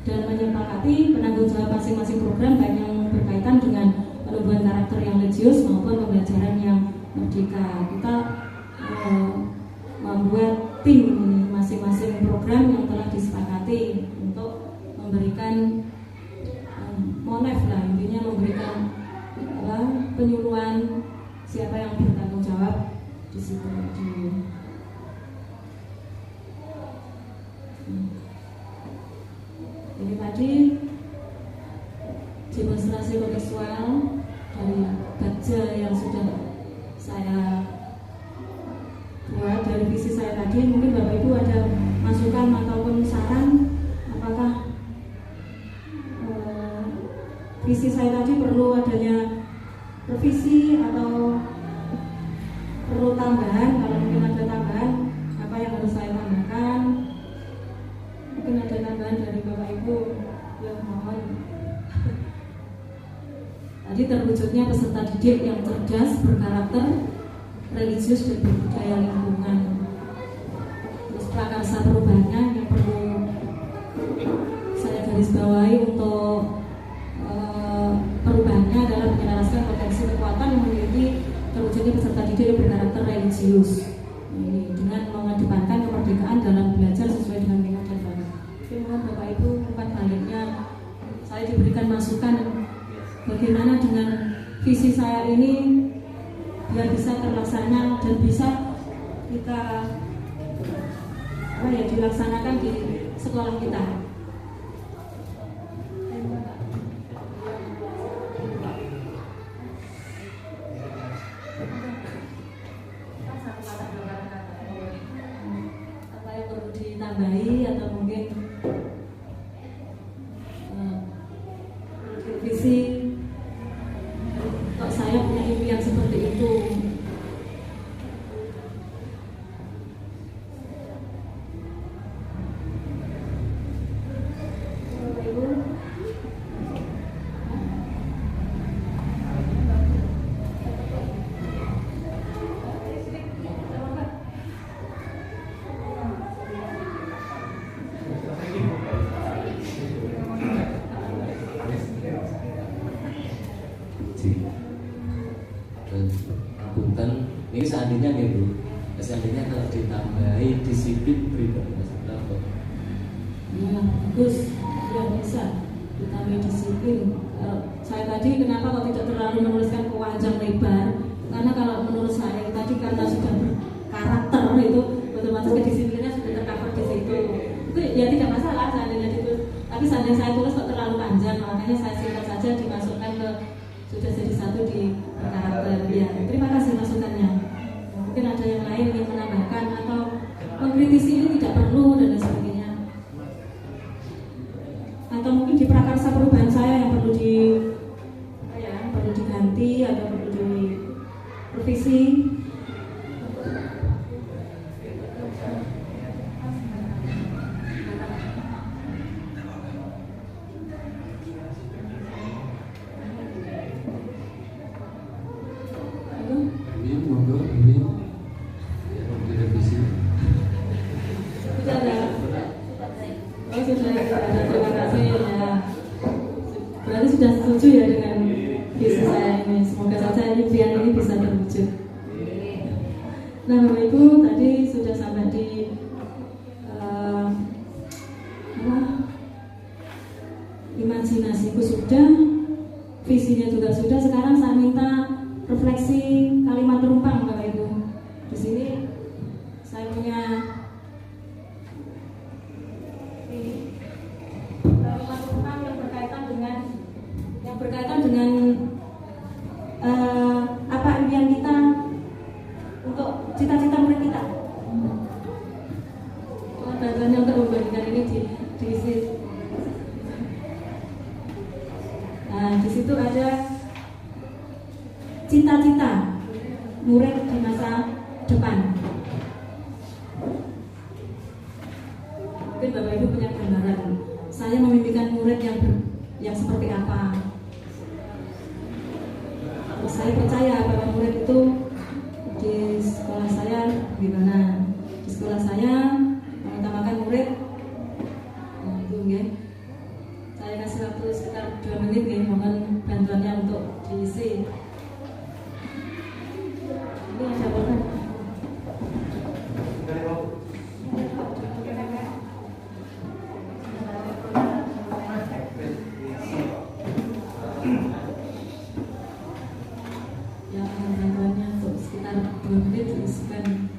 dan menyepakati penanggung jawab masing-masing program, baik yang berkaitan dengan penumbuhan karakter yang religius maupun pembelajaran yang merdeka. Kita membuat tim masing-masing program yang telah disepakati untuk memberikan monef lah, intinya memberikan penyuluhan siapa yang bertanggung jawab di situ. Ini tadi demonstrasi kontekstual dari baja yang sudah saya buat dari visi saya tadi. Mungkin Bapak Ibu ada masukan ataupun saran, apakah visi saya tadi perlu adanya revisi atau perlu tambahan? Kalau mungkin ada tambahan, apa yang harus saya tambahkan? Mungkin ada tambahan dari Bapak Ibu, ya mohon. Tadi terwujudnya peserta didik yang cerdas, berkarakter, religius dan berbudaya lingkungan. Terus prakarsa perubahannya yang perlu saya garis bawahi untuk perubahannya adalah menyelaraskan potensi kekuatan yang memiliki terwujudnya peserta didik yang berkarakter religius. Ini dengan mengedepankan kemerdekaan dalam belajar sesuai dengan minat dan bakat. Mohon Bapak Ibu umpan baliknya saya diberikan masukan bagaimana dengan visi saya ini biar bisa terlaksana dan bisa kita dilaksanakan di sekolah kita. Apa yang perlu ditambahi atau mungkin visi? Kok saya punya impian seperti itu? Ini seandainya gitu, seandainya kalau ditambahi disiplin pribadi, ya bagus, ya bisa ditambahi disiplin. Saya tadi kenapa kok tidak terlalu menuliskan panjang lebar? Karena kalau menurut saya tadi karena sudah berkarakter itu otomatis kedisiplinnya sudah tercover di situ. Itu ya tidak masalah seandainya itu. Tapi seandainya saya tulis kok terlalu panjang, makanya saya singkat saja dimasukkan ke sudah jadi satu di karakter. Ya, terima kasih masukannya. Mungkin ada yang lain yang menambahkan atau mengkritisi ini tidak perlu dan lain sebagainya. Atau mungkin di prakarsa perubahan saya yang perlu diganti atau perlu direvisi. Berarti sudah setuju ya dengan visi saya ini. Semoga saja impian ini bisa terwujud. Nah Bapak Ibu tadi sudah sampai di imajinasiku sudah, visinya juga sudah. Sekarang saya minta refleksi kalimat terumpang Bapak Ibu. Di sini saya punya kalimat terumpang yang berkaitan dengan apa impian kita untuk cita-cita murid kita. Datanya untuk membandingkan ini diisi. Nah, di situ ada cita-cita murid di masa depan. Ini yang jawaban. Ya, bantuannya untuk sekitar 2 menit diisikan.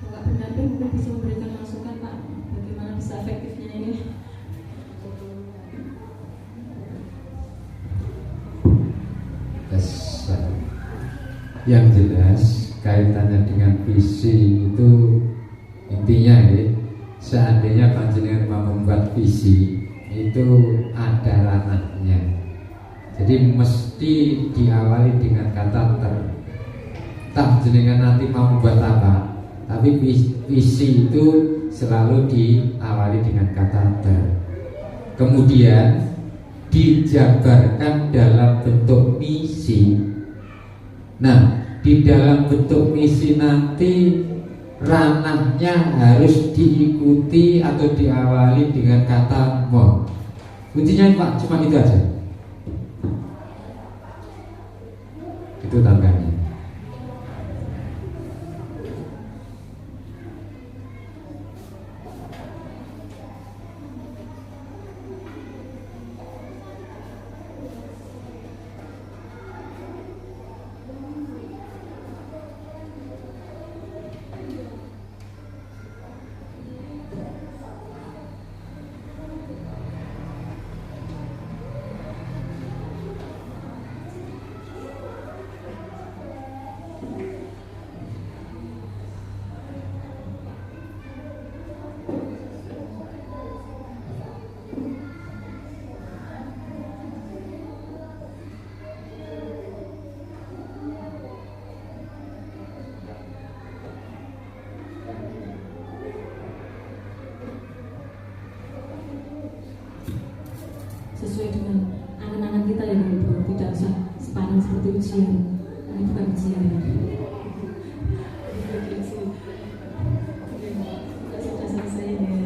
Bapak pendamping mungkin bisa memberikan masukan Pak, bagaimana bisa efektifnya ini? Yang jelas kaitannya dengan visi itu intinya ya, seandainya panjenengan mau membuat visi itu ada ranahnya. Jadi mesti diawali dengan kata ter. Tak jenengan nanti mau membuat apa, tapi visi itu selalu diawali dengan kata ter. Kemudian dijabarkan dalam bentuk misi. Nah, di dalam bentuk misi nanti ranahnya harus diikuti atau diawali dengan kata mo. Kuncinya Pak, cuma itu aja. Itu tantangannya. Sesuai dengan angan-angan kita ya Bu, tidak usah sepadan seperti ujian. Ini bukan ujian ya. Sudah selesai ya.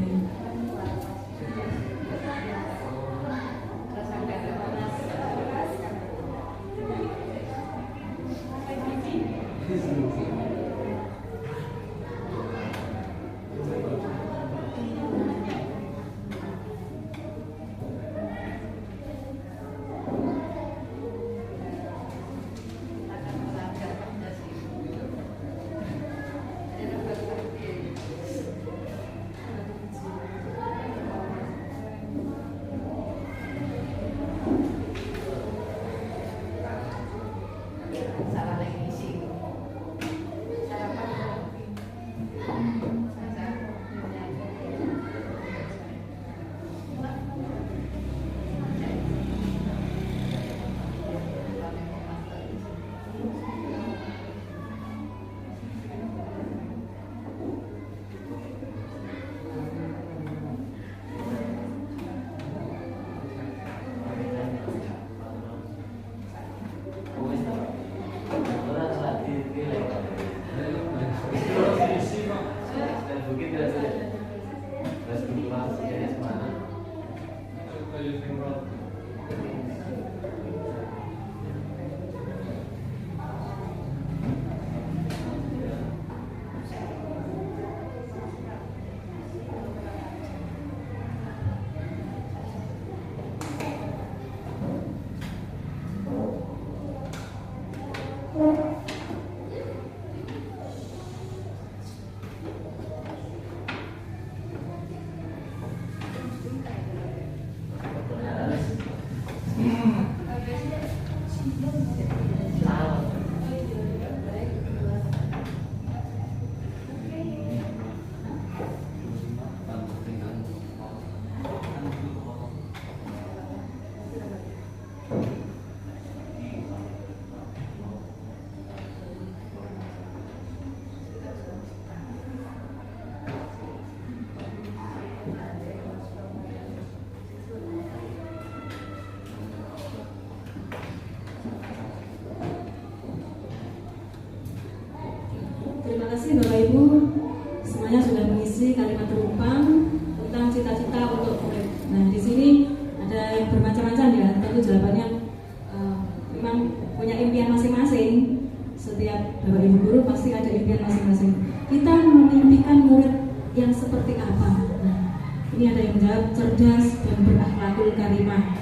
bersikap cerdas dan berakhlakul karimah.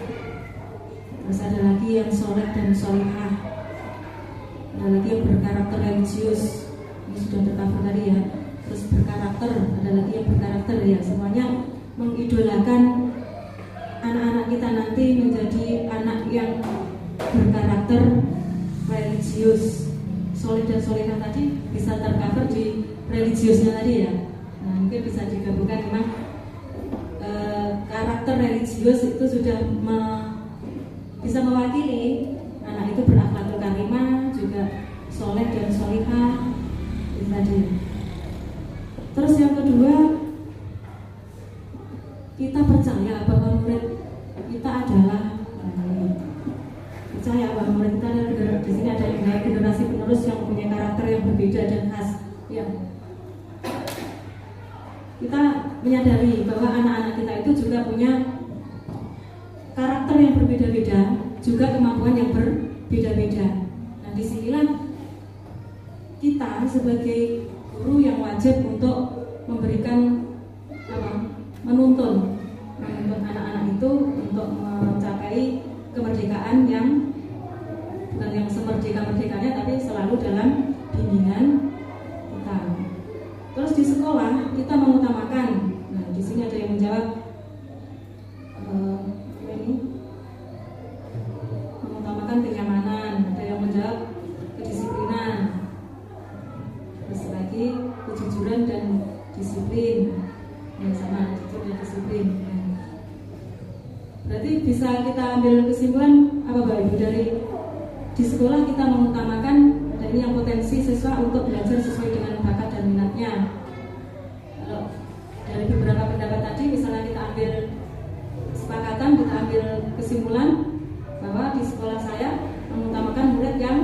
Terus ada lagi yang soleh dan solihah. Ada lagi yang berkarakter religius. Ini sudah tercover tadi ya. Terus berkarakter, ada lagi yang berkarakter ya. Semuanya mengidolakan anak-anak kita nanti menjadi anak yang berkarakter religius. Soleh dan solihah tadi bisa tercover di religiusnya tadi ya. Nah, mungkin bisa digabungkan memang karakter religius itu sudah bisa mewakili anak itu berakhlakul karimah, juga soleh dan solihah itu tadi. Terus yang kedua, kita percaya bahwa murid kita adalah percaya bahwa murid kita adalah di sini ada generasi penerus yang punya karakter yang berbeda dan khas. Ya. Kita menyadari bahwa anak-anak kita itu juga punya karakter yang berbeda-beda, juga kemampuan yang berbeda-beda. Nah, disinilah kita sebagai guru yang wajib untuk memberikan menuntun anak-anak itu untuk mencapai kemerdekaan yang bukan yang semerdeka-merdekanya, tapi selalu dalam bimbingan kita. Terus di sekolah kita mengutamakan, nah di sini ada yang menjawab mengutamakan kenyamanan, ada yang menjawab kedisiplinan, terus lagi kejujuran dan disiplin, yang sama jujur dan disiplin. Berarti bisa kita ambil kesimpulan apa Bapak Ibu dari di sekolah kita mengutamakan dan ini yang potensi siswa untuk belajar sesuai dengan bakat dan minatnya. Kalau dari beberapa pendapat tadi misalnya kita ambil kesepakatan, kita ambil kesimpulan bahwa di sekolah saya mengutamakan murid yang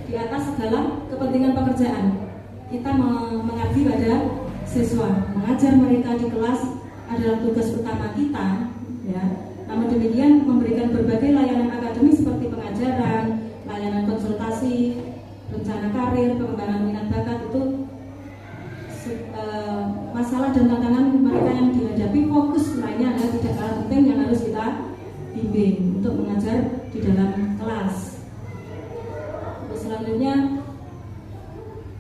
di atas segala kepentingan pekerjaan. Kita mengabdi pada siswa, mengajar mereka di kelas adalah tugas utama kita, ya. Namun demikian memberikan berbagai layanan akademis seperti pengajaran, layanan konsultasi, rencana karir, pengembangan minat bakat itu masalah dan tantangan mereka yang dihadapi. Fokus lainnya adalah tidak kalah penting yang harus kita bimbing untuk mengajar di dalam kelas. Terus selanjutnya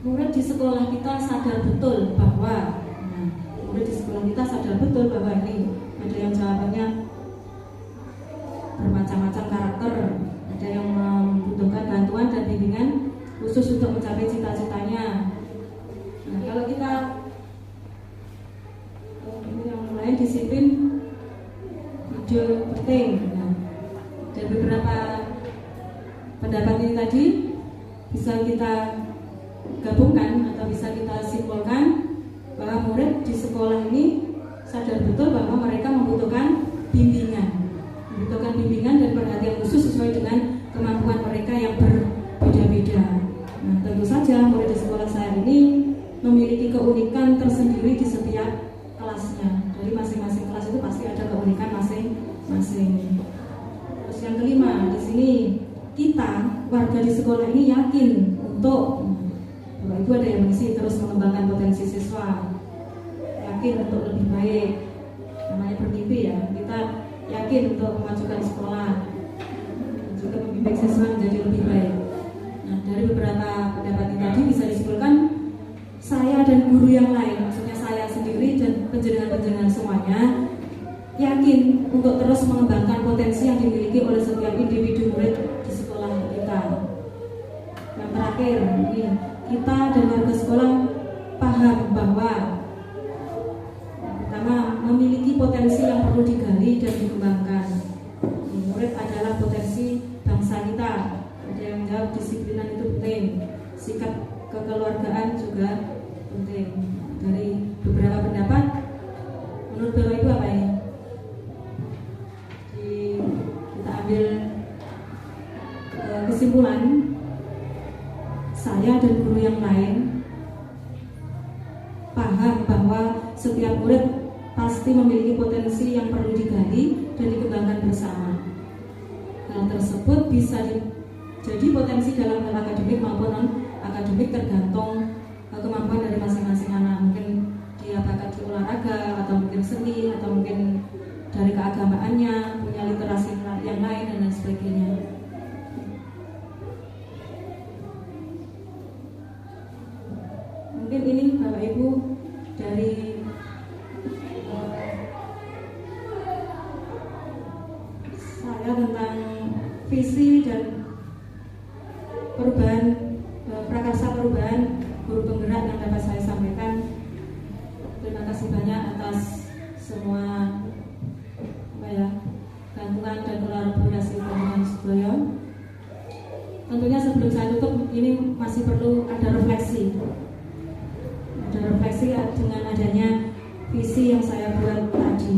murid di sekolah kita sadar betul bahwa murid di sekolah kita sadar betul bahwa ini ada yang jawabannya bermacam-macam karakter, ada yang membutuhkan bantuan dan bimbingan khusus untuk mencapai cita-citanya. Nah, kalau kita yang lain disiplin video penting. Nah, dari beberapa pendapat ini tadi bisa kita gabungkan atau bisa kita simpulkan bahwa murid di sekolah ini sadar betul bahwa mereka membutuhkan bimbingan dan perhatian khusus sesuai dengan kemampuan mereka yang berbeda-beda. Nah, tentu saja murid di sekolah saya ini memiliki keunikan tersendiri di setiap kelasnya. Dari masing-masing kelas itu pasti ada keunikan masing-masing. Terus yang kelima, di sini kita warga di sekolah ini yakin untuk Bapak Ibu ada yang mengisi terus mengembangkan potensi siswa, yakin untuk lebih baik, namanya bermimpi ya. Kita yakin untuk memajukan sekolah dan juga membimbing siswa menjadi lebih baik. Nah, dari beberapa pendapat ini tadi bisa disimpulkan saya dan guru yang lain, maksudnya saya sendiri dan penjenengan-penjenengan semuanya yakin untuk terus mengembangkan potensi yang dimiliki oleh setiap individu murid di sekolah kita. Yang terakhir, ini kita dan warga sekolah paham bahwa pertama memiliki potensi yang perlu digali dan dikembangkan. Murid adalah potensi bangsa kita. Ada yang menjawab disiplinan itu penting, sikap kekeluargaan juga penting. Dari beberapa pendapat, menurut Bapak Ibu apa ini? Kita ambil kesimpulan, saya dan guru yang lain paham bahwa setiap murid pasti memiliki potensi yang perlu digali dan dikembangkan bersama. Hal tersebut bisa jadi potensi dalam hal akademik maupun non akademik tergantung kemampuan dari masing-masing anak. Mungkin dia bakat di olahraga atau mungkin seni atau mungkin dari keagamaannya, punya literasi yang lain dan lain sebagainya. Mungkin ini Bapak Ibu dari saya tentang visi dan perubahan, prakarsa perubahan guru penggerak yang dapat saya sampaikan. Terima kasih banyak atas semua bantuan dan kolaborasi teman-teman sekalian. Tentunya sebelum saya tutup, ini masih perlu ada refleksi. Ada refleksi dengan adanya visi yang saya buat tadi.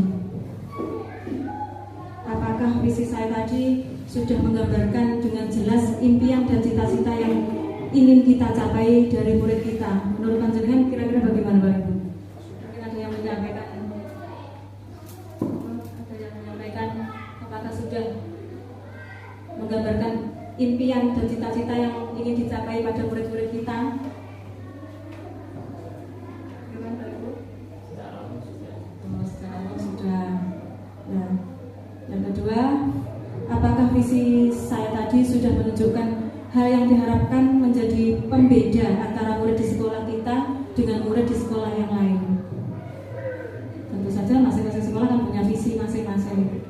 Apakah visi saya tadi sudah menggambarkan dengan jelas impian dan cita-cita yang ingin kita capai dari murid kita? Menurut panjenengan kira-kira bagaimana Bapak Ibu? Mungkin ada yang menyampaikan apakah sudah menggambarkan impian dan cita-cita yang ingin dicapai pada murid-murid kita? Nah, yang kedua, apakah visi saya tadi sudah menunjukkan hal yang diharapkan menjadi pembeda antara murid di sekolah kita dengan murid di sekolah yang lain? Tentu saja masing-masing sekolah kan punya visi masing-masing.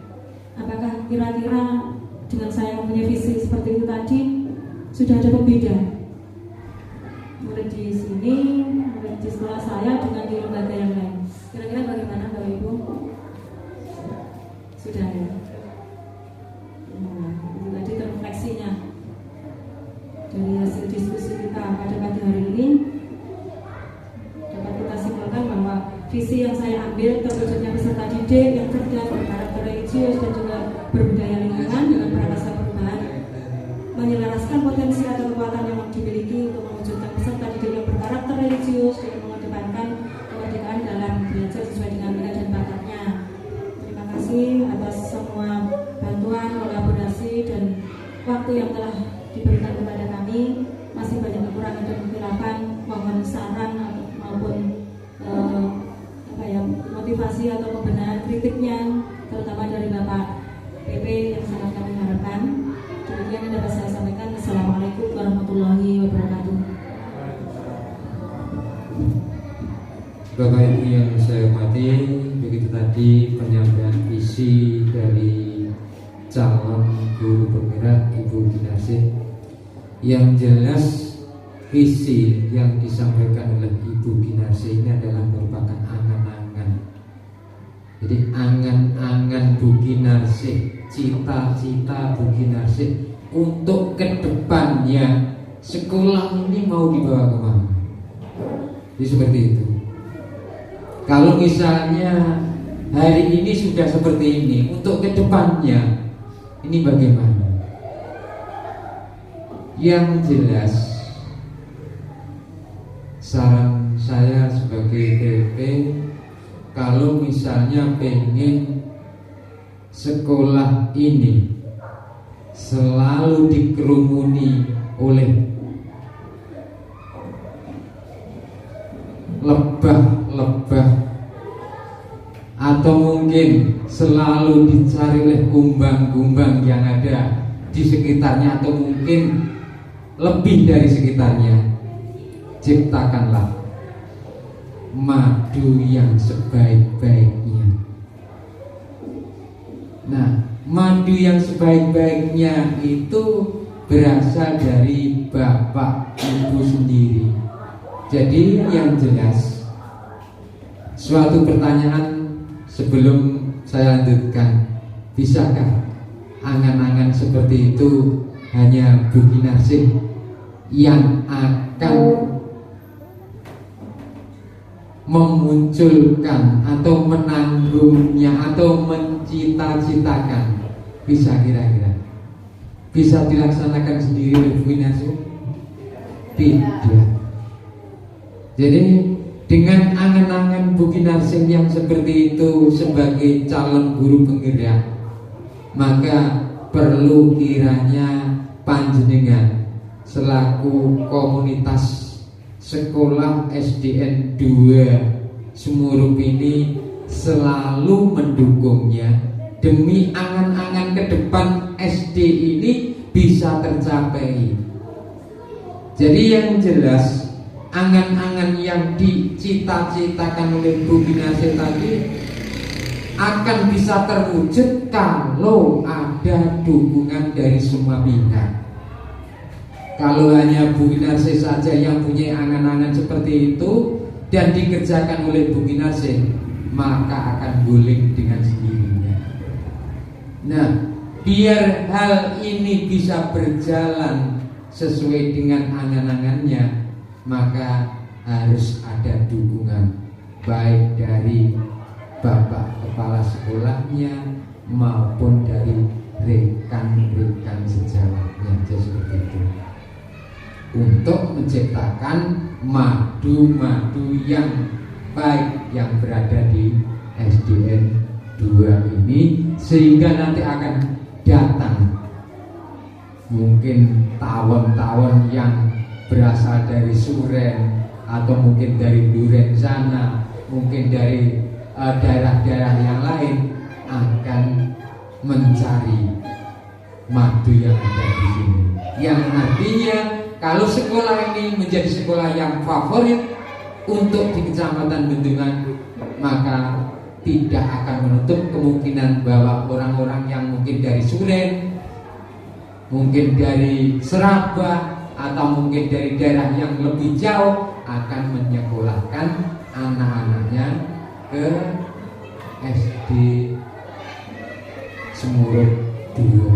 Apakah kira-kira dengan saya mempunyai visi seperti itu tadi sudah ada pembeda murid di sini, murid di sekolah saya dengan di lembaga yang lain? Kira-kira bagaimana Bapak Ibu? Sudah ya. Nah, itu tadi refleksinya dari hasil diskusi kita pada pagi hari ini. Dapat kita simpulkan bahwa visi yang saya ambil terwujudnya peserta didik yang cerdas, berkarakter religius dan juga berbudaya lingkungan dengan prakarsa perubahan, menyelaraskan potensi atau kekuatan yang dimiliki untuk mewujudkan peserta didik yang berkarakter religius dengan mengedepankan kemerdekaan dalam belajar sesuai dengan minat dan bakatnya. Terima kasih atas semua bantuan, kolaborasi dan waktu yang telah diberikan kepada kami. Masih banyak kekurangan dan kekhilafan, mohon saran maupun motivasi atau pembenahan kritiknya, terutama dari Bapak PP yang sangat kami harapkan. Demikian yang dapat saya sampaikan. Assalamualaikum warahmatullahi wabarakatuh. Bapak Ibu yang saya hormati, begitu tadi penyampaian visi dari calon guru penggerak Ibu Kinasih. Yang jelas visi yang disampaikan oleh Ibu Kinasih ini adalah merupakan angan-angan. Jadi angan-angan Bu Kinasih, cita-cita Bu Kinasih untuk kedepannya sekolah ini mau dibawa kemana? Jadi seperti itu. Kalau misalnya hari ini sudah seperti ini, untuk kedepannya ini bagaimana? Yang jelas, saran saya sebagai TP, kalau misalnya pengen sekolah ini selalu dikerumuni oleh lebah-lebah atau mungkin selalu dicari oleh kumbang-kumbang yang ada di sekitarnya atau mungkin lebih dari sekitarnya, ciptakanlah madu yang sebaik-baiknya. Nah, madu yang sebaik-baiknya itu berasal dari Bapak Ibu sendiri. Jadi yang jelas, suatu pertanyaan sebelum saya lanjutkan, bisakah angan-angan seperti itu hanya Bu Kinasih yang akan memunculkan atau menanggungnya atau mencita-citakan? Bisa kira-kira bisa dilaksanakan sendiri oleh Bu Kinasih? Tidak. Jadi dengan angan-angan Bu Kinasih yang seperti itu sebagai calon guru penggerak, maka perlu kiranya panjenengan selaku komunitas sekolah SDN 2 Sumurup ini selalu mendukungnya demi angan-angan ke depan SD ini bisa tercapai. Jadi yang jelas angan-angan yang dicita-citakan oleh Bu Kinasih tadi akan bisa terwujud kalau ada dukungan dari semua pihak. Kalau hanya Bu Kinasih saja yang punya angan-angan seperti itu dan dikerjakan oleh Bu Kinasih, maka akan guling dengan sendirinya. Nah, biar hal ini bisa berjalan sesuai dengan angan-angannya, maka harus ada dukungan baik dari Bapak Kepala Sekolahnya maupun dari rekan-rekan sejawatnya, seperti itu, untuk menciptakan madu-madu yang baik yang berada di SDN 2 ini, sehingga nanti akan datang mungkin tawon-tawon yang berasal dari Suren atau mungkin dari Duren sana, mungkin dari daerah-daerah yang lain, akan mencari madu yang ada di sini. Yang artinya kalau sekolah ini menjadi sekolah yang favorit untuk di Kecamatan Bendungan, maka tidak akan menutup kemungkinan bahwa orang-orang yang mungkin dari Suren, mungkin dari Serabah, atau mungkin dari daerah yang lebih jauh akan menyekolahkan anak-anaknya ke SD Semurut 2.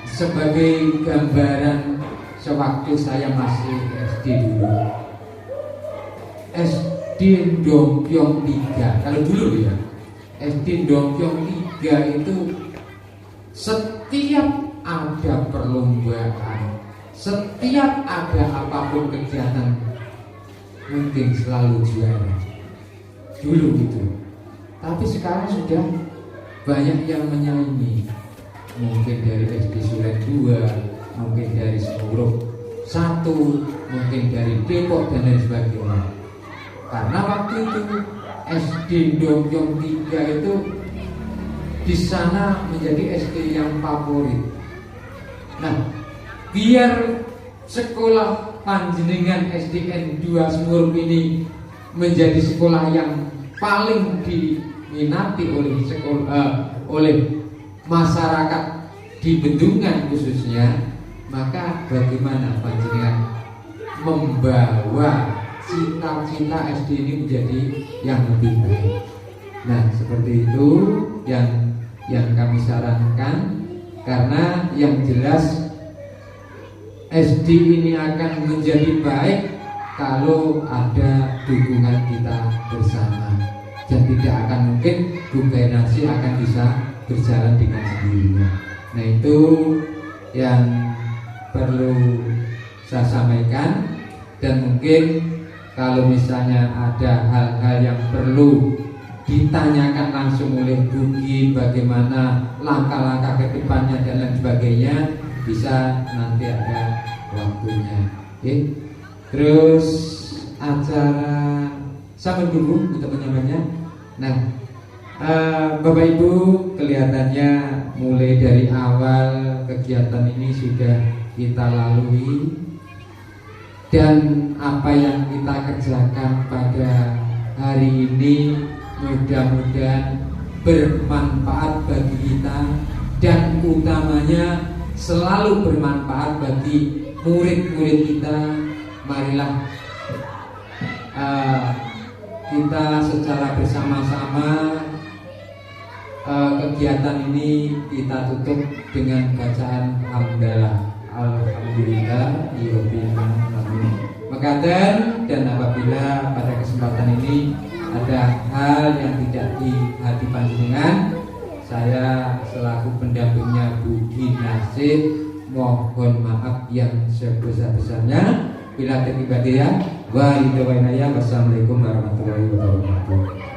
Sebagai gambaran, sewaktu saya masih SD dulu, SD Dongkyong 3, kalau dulu ya, SD Dongkyong 3 itu setiap ada perlombaan, setiap ada apapun kegiatan, mungkin selalu juara. Dulu gitu. Tapi sekarang sudah banyak yang menyaingi. Mungkin dari SD Suren 2, mungkin dari Semurut 1, mungkin dari Depok dan lain sebagainya. Karena waktu itu SD Dongkyong 3 itu di sana menjadi SD yang favorit. Nah, biar sekolah panjenengan SDN 2 Semurut ini menjadi sekolah yang paling diminati oleh masyarakat di Bendungan khususnya, maka bagaimana panjenengan membawa cita-cita SD ini menjadi yang lebih baik. Nah, seperti itu yang kami sarankan, karena yang jelas SD ini akan menjadi baik kalau ada dukungan kita bersama, dan tidak akan mungkin Bu Kinasih akan bisa berjalan dengan sendirinya. Nah, itu yang perlu saya sampaikan. Dan mungkin kalau misalnya ada hal-hal yang perlu ditanyakan langsung oleh Bu Ki, bagaimana langkah-langkah ke depannya dan lain sebagainya, bisa nanti ada waktunya. Oke. Terus acara sambil dulu untuk menyamanya. Nah, Bapak Ibu, kelihatannya mulai dari awal kegiatan ini sudah kita lalui, dan apa yang kita kerjakan pada hari ini mudah-mudahan bermanfaat bagi kita, dan utamanya selalu bermanfaat bagi murid-murid kita. Marilah kita secara bersama-sama kegiatan ini kita tutup dengan bacaan hamdalah. Alhamdulillah Rabbil alamin. Mekaten, dan apabila pada kesempatan ini ada hal yang tidak di hati panjenengan, saya selaku pendampingnya Bu Kinasih mohon maaf yang sebesar-besarnya. Bila terlibat ya, wassalamualaikum warahmatullahi wabarakatuh.